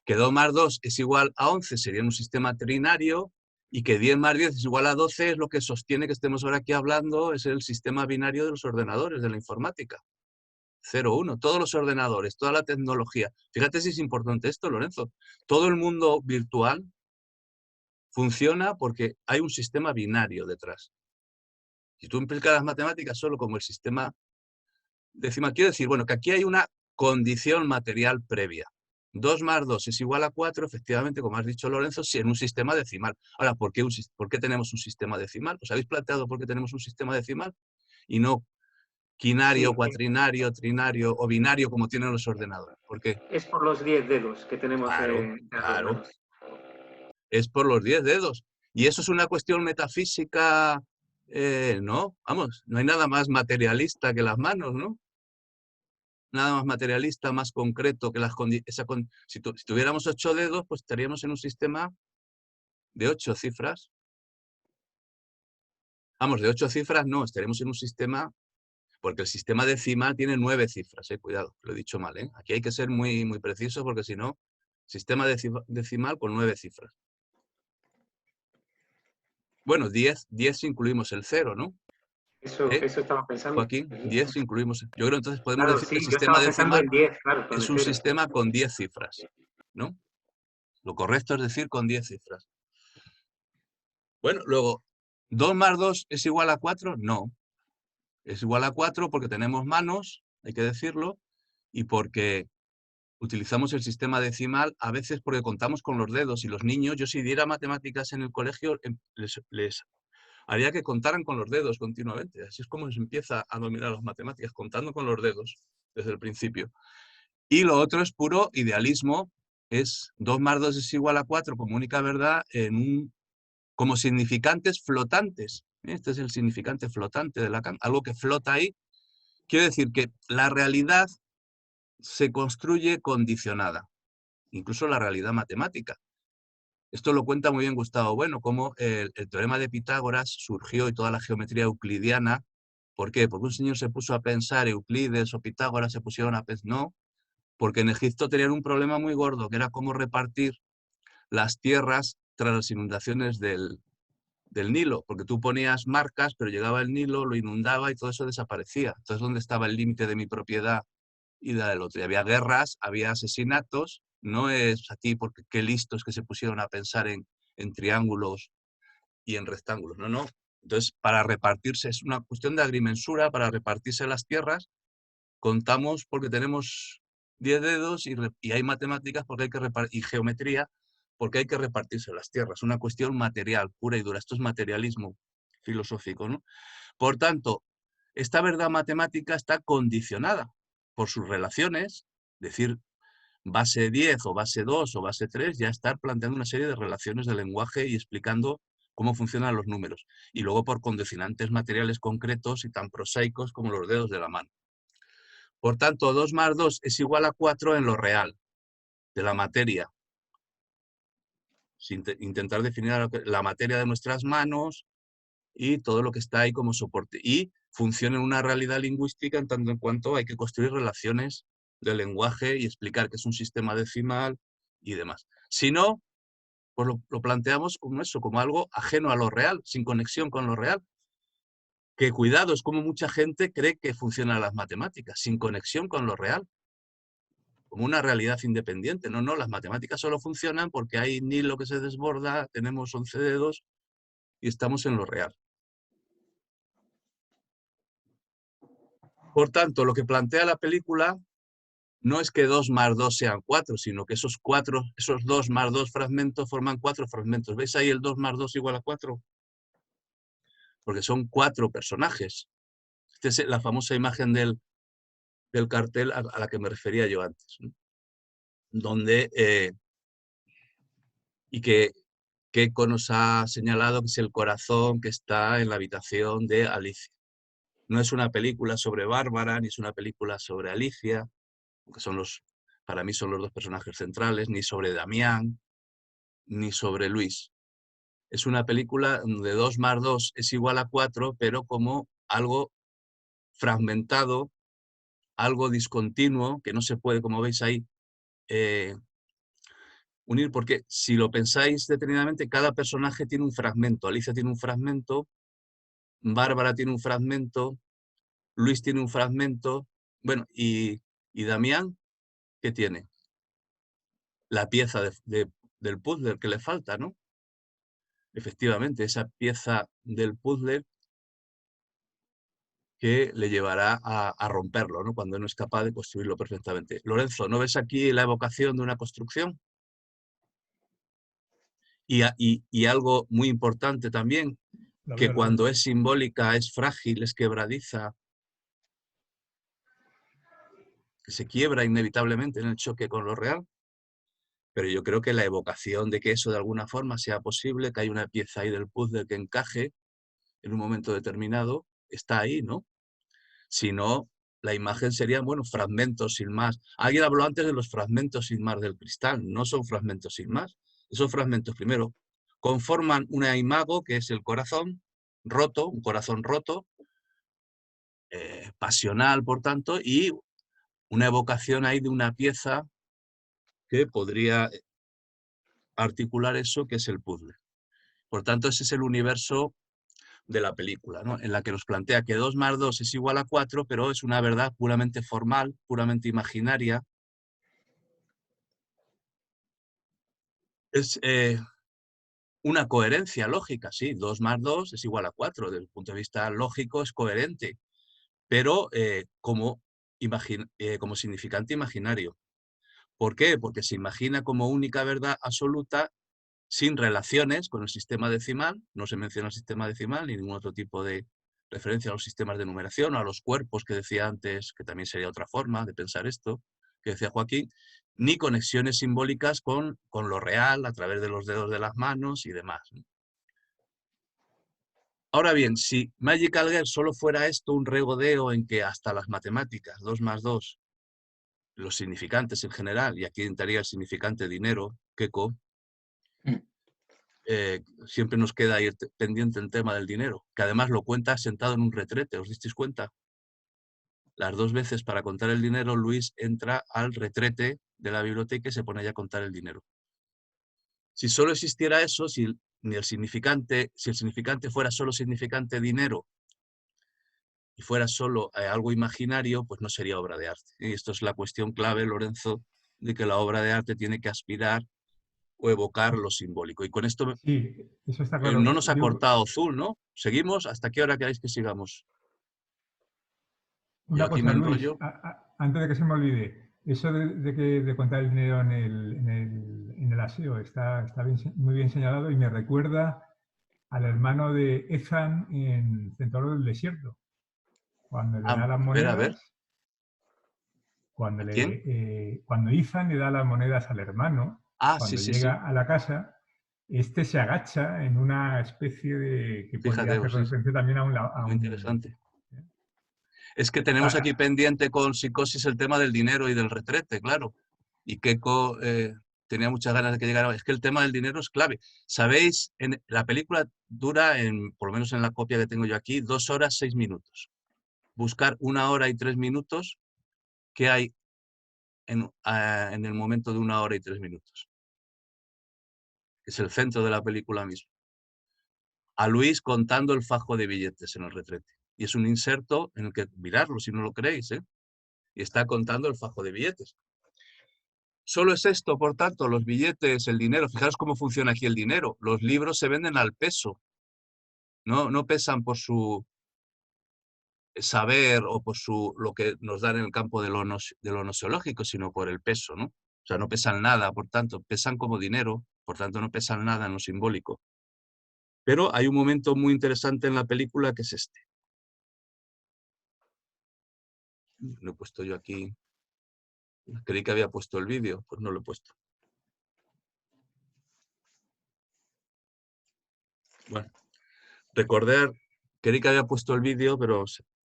Que 2 más 2 es igual a 11 sería un sistema trinario, y que 10 más 10 es igual a 12 es lo que sostiene que estemos ahora aquí hablando, es el sistema binario de los ordenadores, de la informática. 0, 1, todos los ordenadores, toda la tecnología. Fíjate si es importante esto, Lorenzo. Todo el mundo virtual funciona porque hay un sistema binario detrás. Si tú implicas las matemáticas solo como el sistema decimal, quiero decir, bueno, que aquí hay una condición material previa. 2 más 2 es igual a 4, efectivamente, como has dicho, Lorenzo, si en un sistema decimal. Ahora, ¿por qué tenemos un sistema decimal? ¿Os habéis planteado por qué tenemos un sistema decimal? Y no quinario, cuatrinario, trinario o binario como tienen los ordenadores. ¿Por qué? Es por los 10 dedos que tenemos. Claro. Es por los 10 dedos. Y eso es una cuestión metafísica, no, vamos, no hay nada más materialista que las manos, ¿no? Nada más materialista, más concreto que las condiciones. Si tuviéramos 8 dedos, pues estaríamos en un sistema de 8 cifras. Vamos, de 8 cifras no, estaríamos en un sistema, porque el sistema decimal tiene 9 cifras, cuidado, lo he dicho mal, Aquí hay que ser muy, muy preciso, porque si no, sistema decimal con 9 cifras. Bueno, 10 si incluimos el 0, ¿no? Eso estaba pensando. Joaquín, 10 incluimos. Yo creo entonces podemos Claro, decir sí, que el sistema decimal 10, claro, es un sistema con 10 cifras, ¿no? Lo correcto es decir con 10 cifras. Bueno, luego, 2 más 2 es igual a 4, no. Es igual a 4 porque tenemos manos, hay que decirlo, y porque utilizamos el sistema decimal, a veces porque contamos con los dedos, y los niños, yo si diera matemáticas en el colegio, les haría que contaran con los dedos continuamente. Así es como se empieza a dominar las matemáticas, contando con los dedos desde el principio. Y lo otro es puro idealismo, es 2 más 2 es igual a 4 como única verdad como significantes flotantes. Este es el significante flotante de Lacan, algo que flota ahí. Quiere decir que la realidad se construye condicionada, incluso la realidad matemática. Esto lo cuenta muy bien Gustavo Bueno, cómo el teorema de Pitágoras surgió y toda la geometría euclidiana. ¿Por qué? Porque un señor se puso a pensar, Euclides o Pitágoras se pusieron a pensar, no, porque en Egipto tenían un problema muy gordo, que era cómo repartir las tierras tras las inundaciones del Nilo, porque tú ponías marcas, pero llegaba el Nilo, lo inundaba y todo eso desaparecía. Entonces, ¿dónde estaba el límite de mi propiedad y de la del otro? Y había guerras, había asesinatos. No es aquí porque qué listos que se pusieron a pensar en triángulos y en rectángulos. No, no. Entonces, para repartirse, es una cuestión de agrimensura, para repartirse las tierras, contamos porque tenemos 10 dedos y hay matemáticas porque hay que y geometría porque hay que repartirse las tierras. Una cuestión material, pura y dura. Esto es materialismo filosófico, ¿no? Por tanto, esta verdad matemática está condicionada por sus relaciones, decir, base 10 o base 2 o base 3, ya estar planteando una serie de relaciones de lenguaje y explicando cómo funcionan los números. Y luego por condicionantes materiales concretos y tan prosaicos como los dedos de la mano. Por tanto, 2 más 2 es igual a 4 en lo real, de la materia. Sin intentar definir la materia de nuestras manos y todo lo que está ahí como soporte. Y funciona en una realidad lingüística en tanto en cuanto hay que construir relaciones de lenguaje y explicar que es un sistema decimal y demás. Si no, pues lo planteamos como eso, como algo ajeno a lo real, sin conexión con lo real. Que cuidado, es como mucha gente cree que funcionan las matemáticas, sin conexión con lo real, como una realidad independiente. No, no, las matemáticas solo funcionan porque hay Nilo que se desborda, tenemos 11 dedos y estamos en lo real. Por tanto, lo que plantea la película no es que 2 más 2 sean 4, sino que esos 2 más 2 fragmentos forman 4 fragmentos. ¿Veis ahí el 2 más 2 igual a 4? Porque son 4 personajes. Esta es la famosa imagen del cartel a la que me refería yo antes, ¿no? Donde, y que Keiko nos ha señalado que es el corazón que está en la habitación de Alicia. No es una película sobre Bárbara, ni es una película sobre Alicia, que para mí son los dos personajes centrales, ni sobre Damián, ni sobre Luis. Es una película donde 2 más 2 es igual a 4, pero como algo fragmentado, algo discontinuo, que no se puede, como veis ahí, unir, porque si lo pensáis detenidamente, cada personaje tiene un fragmento. Alicia tiene un fragmento, Bárbara tiene un fragmento, Luis tiene un fragmento, bueno, y Damián, ¿qué tiene? La pieza del puzzle que le falta, ¿no? Efectivamente, esa pieza del puzzle que le llevará a romperlo, ¿no? Cuando no es capaz de construirlo perfectamente. Lorenzo, ¿no ves aquí la evocación de una construcción? Y algo muy importante también, que cuando es simbólica es frágil, es quebradiza, que se quiebra inevitablemente en el choque con lo real. Pero yo creo que la evocación de que eso de alguna forma sea posible, que hay una pieza ahí del puzzle que encaje en un momento determinado, está ahí, ¿no? Si no, la imagen sería, bueno, fragmentos sin más. Alguien habló antes de los fragmentos sin más del cristal. No son fragmentos sin más. Esos fragmentos, primero, conforman una imago, que es el corazón roto, un corazón roto, pasional, por tanto, y una evocación ahí de una pieza que podría articular eso, que es el puzzle. Por tanto, ese es el universo de la película, ¿no? En la que nos plantea que 2 más 2 es igual a 4, pero es una verdad puramente formal, puramente imaginaria. Es una coherencia lógica, sí, 2 más 2 es igual a 4, desde el punto de vista lógico es coherente, pero como significante imaginario. ¿Por qué? Porque se imagina como única verdad absoluta sin relaciones con el sistema decimal, no se menciona el sistema decimal ni ningún otro tipo de referencia a los sistemas de numeración o a los cuerpos que decía antes, que también sería otra forma de pensar esto, que decía Joaquín, ni conexiones simbólicas con lo real a través de los dedos de las manos y demás, ¿no? Ahora bien, si Magical Girl solo fuera esto un regodeo en que hasta las matemáticas, 2 más 2, los significantes en general, y aquí entraría el significante dinero, Keko, siempre nos queda ahí pendiente el tema del dinero, que además lo cuenta sentado en un retrete, ¿os disteis cuenta? Las 2 veces para contar el dinero, Luis entra al retrete de la biblioteca y se pone ya a contar el dinero. Si solo existiera eso, si el significante fuera solo significante dinero y fuera solo algo imaginario, pues no sería obra de arte. Y esto es la cuestión clave, Lorenzo, de que la obra de arte tiene que aspirar o evocar lo simbólico. Y con esto Sí, eso está claro. no nos ha cortado Zul, ¿no? ¿Seguimos? ¿Hasta qué hora queréis que sigamos? Yo Una aquí me cosa, Luis, enrollo. antes de que se me olvide, eso de contar el dinero en el aseo está muy bien señalado y me recuerda al hermano de Ethan en Centauro del Desierto, cuando le da las A ver. monedas, cuando Ethan le da las monedas al hermano, Sí, cuando sí, llega sí. a la casa, este se agacha en una especie de que podría Fíjate, hacer sí, referencia también a muy un interesante. Es que tenemos aquí pendiente con Psicosis el tema del dinero y del retrete, claro. Y Keiko tenía muchas ganas de que llegara. Es que el tema del dinero es clave. ¿Sabéis? La película dura, por lo menos en la copia que tengo yo aquí, 2 horas 6 minutos. Buscar 1 hora y 3 minutos, ¿qué hay en el momento de 1 hora y 3 minutos? Es el centro de la película misma. A Luis contando el fajo de billetes en el retrete. Y es un inserto en el que mirarlo, si no lo creéis, ¿eh? Y está contando el fajo de billetes. Solo es esto, por tanto, los billetes, el dinero. Fijaros cómo funciona aquí el dinero. Los libros se venden al peso. No pesan por su saber o por lo que nos dan en el campo de lo noseológico, sino por el peso, ¿no? O sea, no pesan nada, por tanto, pesan como dinero, por tanto, no pesan nada en lo simbólico. Pero hay un momento muy interesante en la película que es este. Lo he puesto yo aquí. Creí que había puesto el vídeo, pues no lo he puesto. Bueno, creí que había puesto el vídeo, pero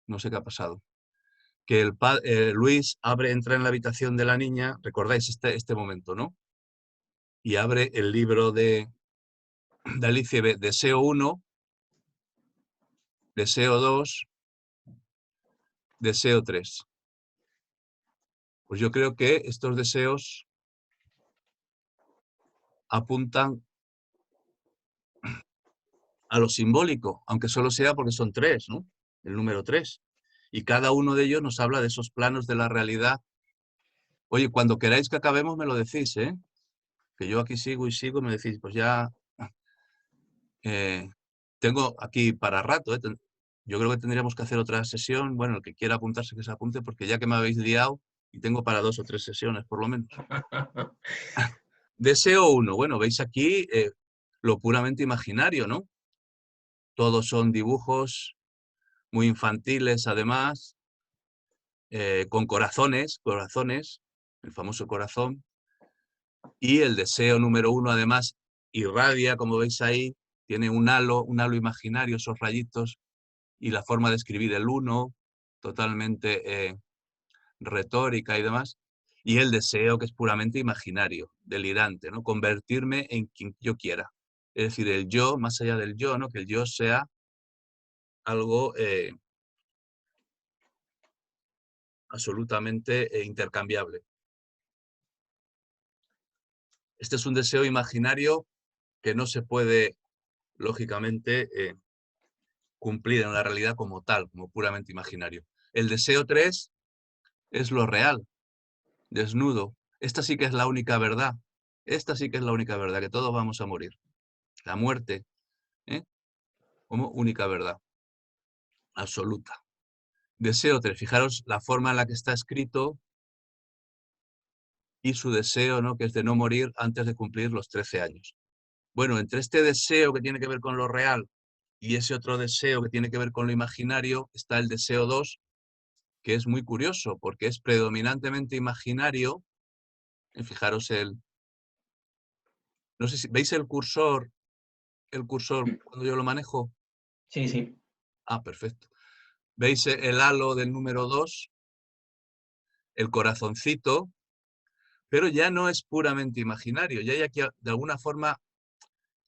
no sé qué ha pasado. Que Luis entra en la habitación de la niña, recordáis este momento, ¿no? Y abre el libro de Alicia y ve Deseo 1, Deseo 2, Deseo 3. Pues yo creo que estos deseos apuntan a lo simbólico, aunque solo sea porque son 3, ¿no? El número 3. Y cada uno de ellos nos habla de esos planos de la realidad. Oye, cuando queráis que acabemos me lo decís, ¿eh? Que yo aquí sigo y sigo, me decís, pues ya tengo aquí para rato, ¿eh? Yo creo que tendríamos que hacer otra sesión. Bueno, el que quiera apuntarse, que se apunte, porque ya que me habéis liado, y tengo para 2 o 3 sesiones, por lo menos. Deseo 1. Bueno, veis aquí lo puramente imaginario, ¿no? Todos son dibujos muy infantiles, además, con corazones, el famoso corazón. Y el deseo número 1, además, irradia, como veis ahí, tiene un halo imaginario, esos rayitos, y la forma de escribir el 1, totalmente retórica y demás. Y el deseo, que es puramente imaginario, delirante, ¿no? Convertirme en quien yo quiera. Es decir, el yo, más allá del yo, ¿no? Que el yo sea algo absolutamente intercambiable. Este es un deseo imaginario que no se puede, lógicamente, cumplir en la realidad como tal, como puramente imaginario. El deseo 3 es lo real, desnudo. Esta sí que es la única verdad. Esta sí que es la única verdad, que todos vamos a morir. La muerte, como única verdad, absoluta. Deseo 3, fijaros la forma en la que está escrito y su deseo, ¿no? Que es de no morir antes de cumplir los 13 años. Bueno, entre este deseo que tiene que ver con lo real y ese otro deseo que tiene que ver con lo imaginario, está el deseo 2, que es muy curioso, porque es predominantemente imaginario. Fijaros no sé si veis el cursor cuando yo lo manejo. Sí, sí. Ah, perfecto. ¿Veis el halo del número 2? El corazoncito, pero ya no es puramente imaginario, ya hay aquí de alguna forma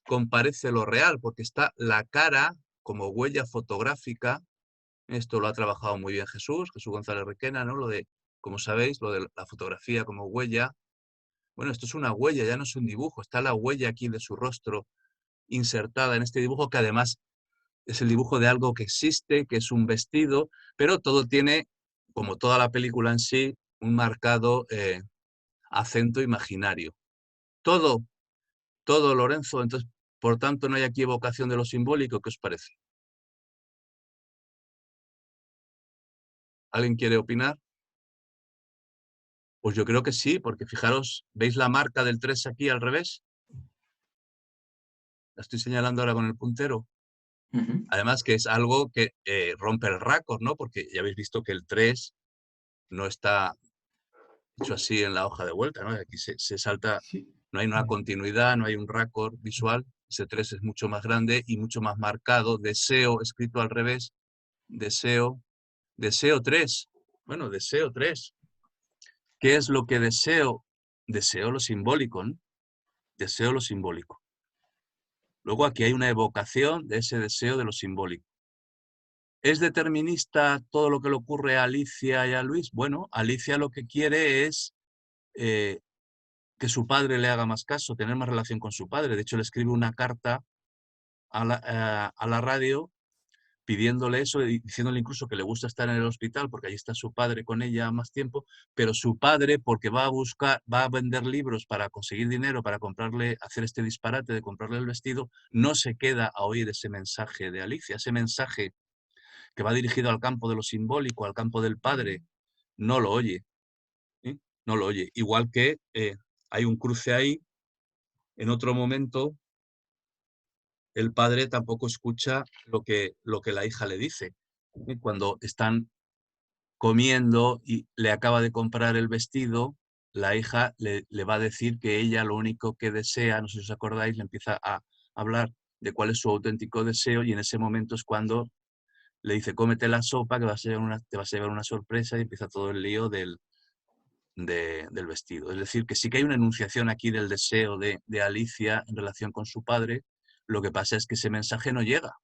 comparece lo real, porque está la cara como huella fotográfica. Esto lo ha trabajado muy bien Jesús González Requena, ¿no? Lo de, como sabéis, lo de la fotografía como huella. Bueno, esto es una huella, ya no es un dibujo, está la huella aquí de su rostro insertada en este dibujo, que además es el dibujo de algo que existe, que es un vestido, pero todo tiene, como toda la película en sí, un marcado acento imaginario. Todo, Lorenzo, entonces, por tanto, no hay aquí evocación de lo simbólico. ¿Qué os parece? ¿Alguien quiere opinar? Pues yo creo que sí, porque fijaros, ¿veis la marca del 3 aquí al revés? La estoy señalando ahora con el puntero. Además que es algo que rompe el récord, ¿no? Porque ya habéis visto que el 3 no está hecho así en la hoja de vuelta, ¿no? Aquí se salta, Sí. no hay una continuidad, no hay un récord visual. Ese 3 es mucho más grande y mucho más marcado. Deseo, escrito al revés. Deseo 3. Bueno, deseo 3. ¿Qué es lo que deseo? Deseo lo simbólico, ¿no? Deseo lo simbólico. Luego aquí hay una evocación de ese deseo de lo simbólico. ¿Es determinista todo lo que le ocurre a Alicia y a Luis? Bueno, Alicia lo que quiere es que su padre le haga más caso, tener más relación con su padre. De hecho, le escribe una carta a la radio pidiéndole eso y diciéndole incluso que le gusta estar en el hospital porque allí está su padre con ella más tiempo, pero su padre, porque va a vender libros para conseguir dinero, para comprarle, hacer este disparate de comprarle el vestido, no se queda a oír ese mensaje de Alicia, ese mensaje que va dirigido al campo de lo simbólico, al campo del padre, no lo oye. ¿Sí? No lo oye. Igual que hay un cruce ahí, en otro momento el padre tampoco escucha lo que la hija le dice. Cuando están comiendo y le acaba de comprar el vestido, la hija le va a decir que ella lo único que desea, no sé si os acordáis, le empieza a hablar de cuál es su auténtico deseo y en ese momento es cuando le dice, cómete la sopa que te vas a llevar una sorpresa y empieza todo el lío del vestido. Es decir, que sí que hay una enunciación aquí del deseo de Alicia en relación con su padre, lo que pasa es que ese mensaje no llega.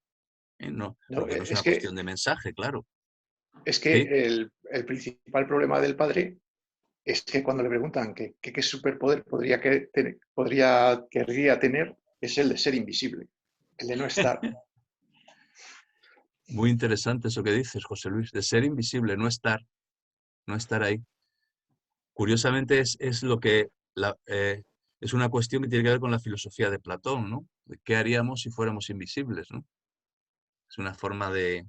No, No, porque no es una es que, cuestión de mensaje, claro. es que ¿Sí? el principal problema del padre es que cuando le preguntan qué superpoder querría tener, es el de ser invisible, el de no estar. Muy interesante eso que dices, José Luis, de ser invisible, no estar ahí. Curiosamente es lo que es una cuestión que tiene que ver con la filosofía de Platón, ¿no? De ¿qué haríamos si fuéramos invisibles, ¿no? Es una forma de...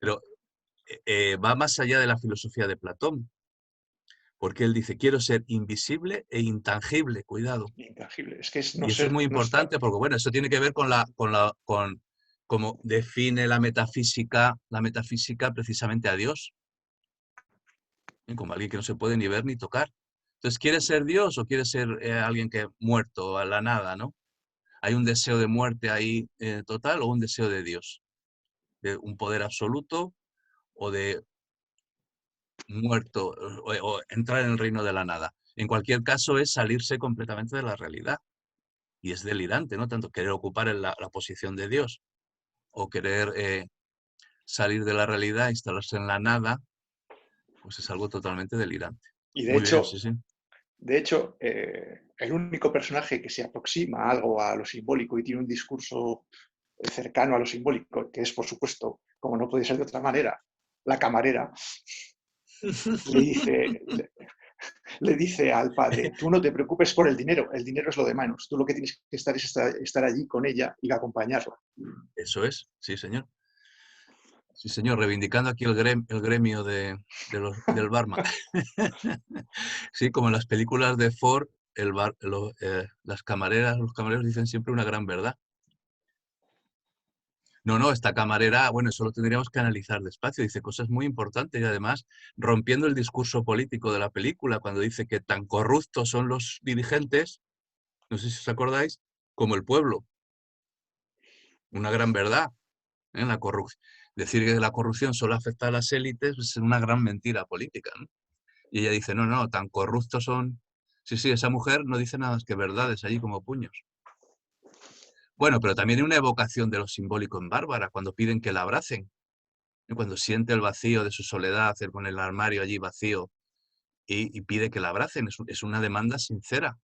Pero va más allá de la filosofía de Platón, porque él dice, quiero ser invisible e intangible, cuidado. Intangible. Es que es no Y eso es ser, muy no estar. importante porque, bueno, eso tiene que ver con cómo define la metafísica precisamente a Dios, como alguien que no se puede ni ver ni tocar. Entonces, ¿quieres ser Dios o quieres ser alguien que muerto a la nada, ¿no? ¿Hay un deseo de muerte ahí total o un deseo de Dios? ¿De un poder absoluto o de muerto o entrar en el reino de la nada? En cualquier caso, es salirse completamente de la realidad. Y es delirante, ¿no? Tanto querer ocupar la posición de Dios o querer salir de la realidad, instalarse en la nada, pues es algo totalmente delirante. Y Muy bien, sí, sí. de hecho, el único personaje que se aproxima algo a lo simbólico y tiene un discurso cercano a lo simbólico, que es, por supuesto, como no puede ser de otra manera, la camarera, le dice al padre, tú no te preocupes por el dinero es lo de menos, tú lo que tienes que estar es estar allí con ella y acompañarla. Eso es, sí, señor. Sí, señor, reivindicando aquí el gremio del barman. Sí, como en las películas de Ford, las camareras, los camareros dicen siempre una gran verdad. No, esta camarera, bueno, eso lo tendríamos que analizar despacio. Dice cosas muy importantes y además rompiendo el discurso político de la película, cuando dice que tan corruptos son los dirigentes, no sé si os acordáis, como el pueblo. Una gran verdad, ¿eh? La corrupción. Decir que la corrupción solo afecta a las élites es una gran mentira política, ¿no? Y ella dice, no, tan corruptos son... Sí, esa mujer no dice nada más que verdades allí como puños. Bueno, pero también hay una evocación de lo simbólico en Bárbara, cuando piden que la abracen. Cuando siente el vacío de su soledad, con el armario allí vacío, y pide que la abracen. Es una demanda sincera,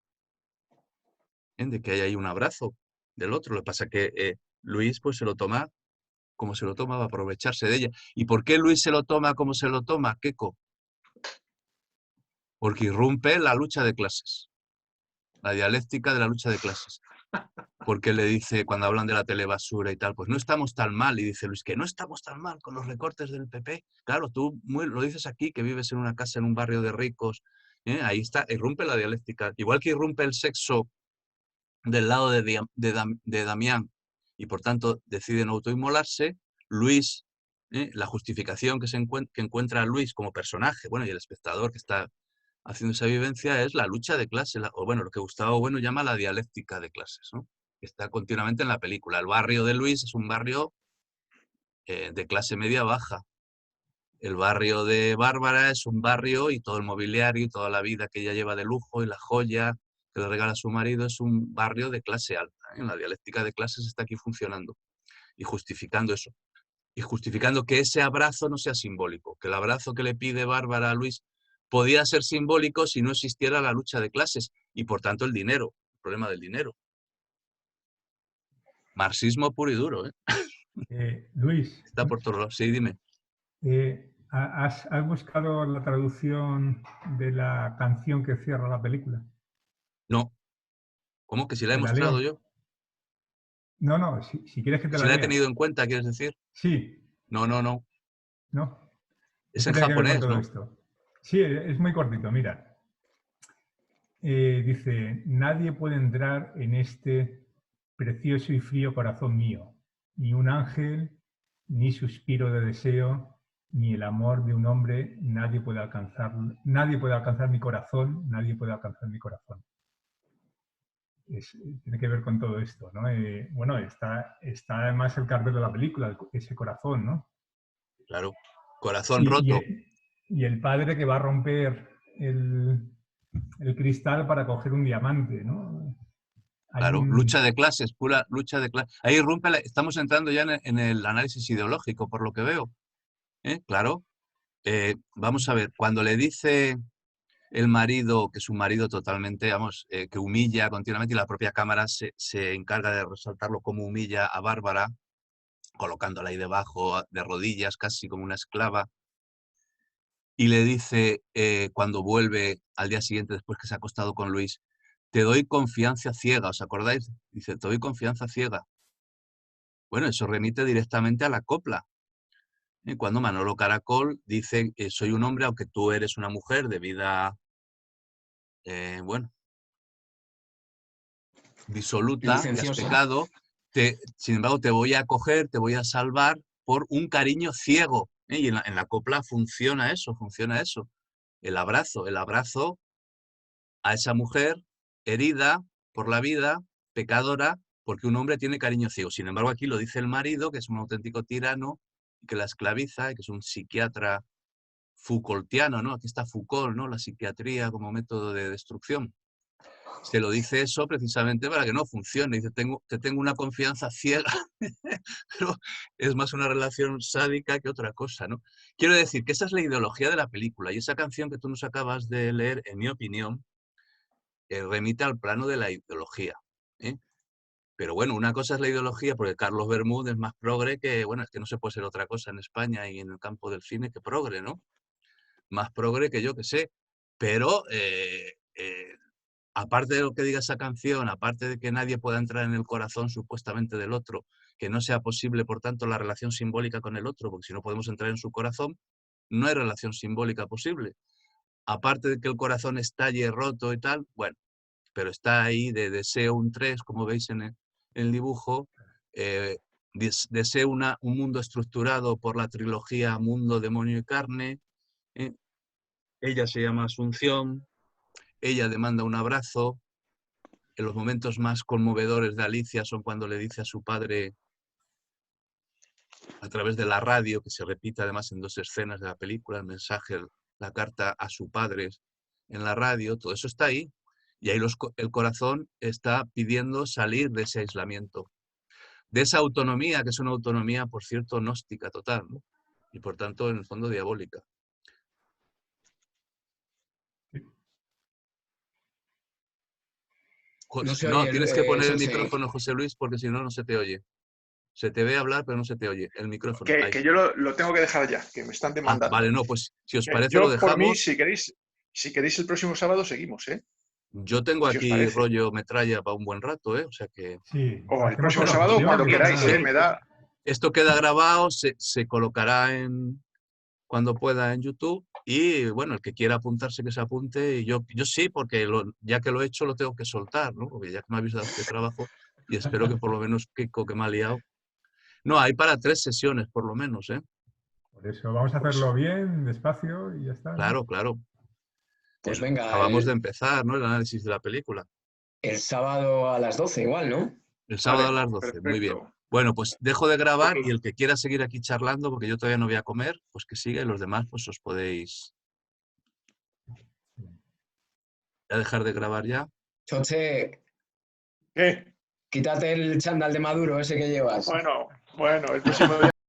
¿eh? De que haya ahí un abrazo del otro. Lo que pasa es que Luis pues se lo toma como se lo toma, va a aprovecharse de ella. ¿Y por qué Luis se lo toma como se lo toma, Keiko? Porque irrumpe la lucha de clases, la dialéctica de la lucha de clases. Porque le dice, cuando hablan de la telebasura y tal, pues no estamos tan mal. Y dice Luis, que no estamos tan mal con los recortes del PP. Claro, tú lo dices aquí, que vives en una casa en un barrio de ricos. Ahí está, irrumpe la dialéctica. Igual que irrumpe el sexo del lado de Damián y por tanto deciden autoinmolarse, Luis, la justificación que encuentra Luis como personaje, bueno, y el espectador que está haciendo esa vivencia es la lucha de clases, o bueno, lo que Gustavo Bueno llama la dialéctica de clases, ¿no? Que está continuamente en la película. El barrio de Luis es un barrio de clase media baja. El barrio de Bárbara es un barrio y todo el mobiliario y toda la vida que ella lleva de lujo y la joya que le regala a su marido es un barrio de clase alta. La dialéctica de clases está aquí funcionando y justificando eso. Y justificando que ese abrazo no sea simbólico, que el abrazo que le pide Bárbara a Luis podía ser simbólico si no existiera la lucha de clases y por tanto el dinero, el problema del dinero. Marxismo puro y duro, ¿eh? Luis. Está por todos lados. Sí, dime. ¿Has buscado la traducción de la canción que cierra la película? No. ¿Cómo? ¿Que si la he mostrado yo? No, si quieres que te la lea. ¿Si la he tenido en cuenta, quieres decir? Sí. No. ¿No? Es en japonés, ¿no? Esto. Sí, es muy cortito, mira. Dice, nadie puede entrar en este precioso y frío corazón mío, ni un ángel, ni suspiro de deseo, ni el amor de un hombre, nadie puede alcanzar mi corazón, nadie puede alcanzar mi corazón. Tiene que ver con todo esto, ¿no? Bueno, está además el cartel de la película, ese corazón, ¿no? Claro, corazón roto. Y el padre que va a romper el cristal para coger un diamante, ¿no? Claro, lucha de clases, pura lucha de clases. Ahí irrumpe, estamos entrando ya en el análisis ideológico, por lo que veo. Claro. Vamos a ver, cuando le dice el marido, que es un marido totalmente, vamos, que humilla continuamente y la propia cámara se encarga de resaltarlo como humilla a Bárbara, colocándola ahí debajo, de rodillas, casi como una esclava, y le dice, cuando vuelve al día siguiente, después que se ha acostado con Luis, te doy confianza ciega, ¿os acordáis? Dice, te doy confianza ciega. Bueno, eso remite directamente a la copla. Cuando Manolo Caracol dice, soy un hombre, aunque tú eres una mujer de vida, bueno, disoluta, que has pecado, sin embargo te voy a acoger, te voy a salvar por un cariño ciego. Y en la copla funciona eso. El abrazo a esa mujer herida por la vida, pecadora, porque un hombre tiene cariño ciego. Sin embargo, aquí lo dice el marido, que es un auténtico tirano, que la esclaviza, que es un psiquiatra Foucaultiano, ¿no? Aquí está Foucault, ¿no? La psiquiatría como método de destrucción. Se lo dice eso precisamente para que no funcione. Dice, te tengo una confianza ciega, pero es más una relación sádica que otra cosa, ¿no? Quiero decir que esa es la ideología de la película y esa canción que tú nos acabas de leer, en mi opinión, remite al plano de la ideología. Pero bueno, una cosa es la ideología, porque Carlos Bermúdez es más progre que, bueno, es que no se puede ser otra cosa en España y en el campo del cine que progre, ¿no? Más progre que yo que sé. Pero aparte de lo que diga esa canción, aparte de que nadie pueda entrar en el corazón supuestamente del otro, que no sea posible, por tanto, la relación simbólica con el otro, porque si no podemos entrar en su corazón, no hay relación simbólica posible. Aparte de que el corazón estalle roto y tal, bueno, pero está ahí de deseo un 3, como veis en el dibujo. Deseo un mundo estructurado por la trilogía Mundo, Demonio y Carne. Ella se llama Asunción. Ella demanda un abrazo. En los momentos más conmovedores de Alicia son cuando le dice a su padre, a través de la radio, que se repite además en 2 escenas de la película, el mensaje, la carta a su padre en la radio, todo eso está ahí. Y ahí el corazón está pidiendo salir de ese aislamiento, de esa autonomía, que es una autonomía, por cierto, gnóstica total, ¿no? Y por tanto, en el fondo, diabólica. No, tienes que poner el micrófono, José Luis, porque si no, no se te oye. Se te ve hablar, pero no se te oye. El micrófono. Que yo lo tengo que dejar ya, que me están demandando. Vale, no, pues si os parece yo, lo dejamos. Por mí, si queréis el próximo sábado, seguimos, ¿eh? Yo tengo aquí rollo metralla para un buen rato, ¿eh? O sea que... Sí. O el próximo sábado, cuando queráis, ¿eh? Me da... Esto queda grabado, se colocará cuando pueda en YouTube. Y bueno, el que quiera apuntarse, que se apunte. Y yo sí, porque ya que lo he hecho, lo tengo que soltar, ¿no? Porque ya que me habéis dado este trabajo, y espero que por lo menos Kiko, que me ha liado. No, hay para 3 sesiones, por lo menos, ¿eh? Por eso, vamos a hacerlo bien, despacio y ya está, ¿no? Claro, claro. Pues venga. Acabamos de empezar, ¿no? El análisis de la película. El sábado a las 12 igual, ¿no? El sábado a las 12, perfecto. Muy bien. Bueno, pues dejo de grabar y el que quiera seguir aquí charlando, porque yo todavía no voy a comer, pues que siga y los demás pues os podéis... ¿Ya dejar de grabar ya? Choche. ¿Qué? Quítate el chándal de Maduro ese que llevas. Bueno, el próximo día...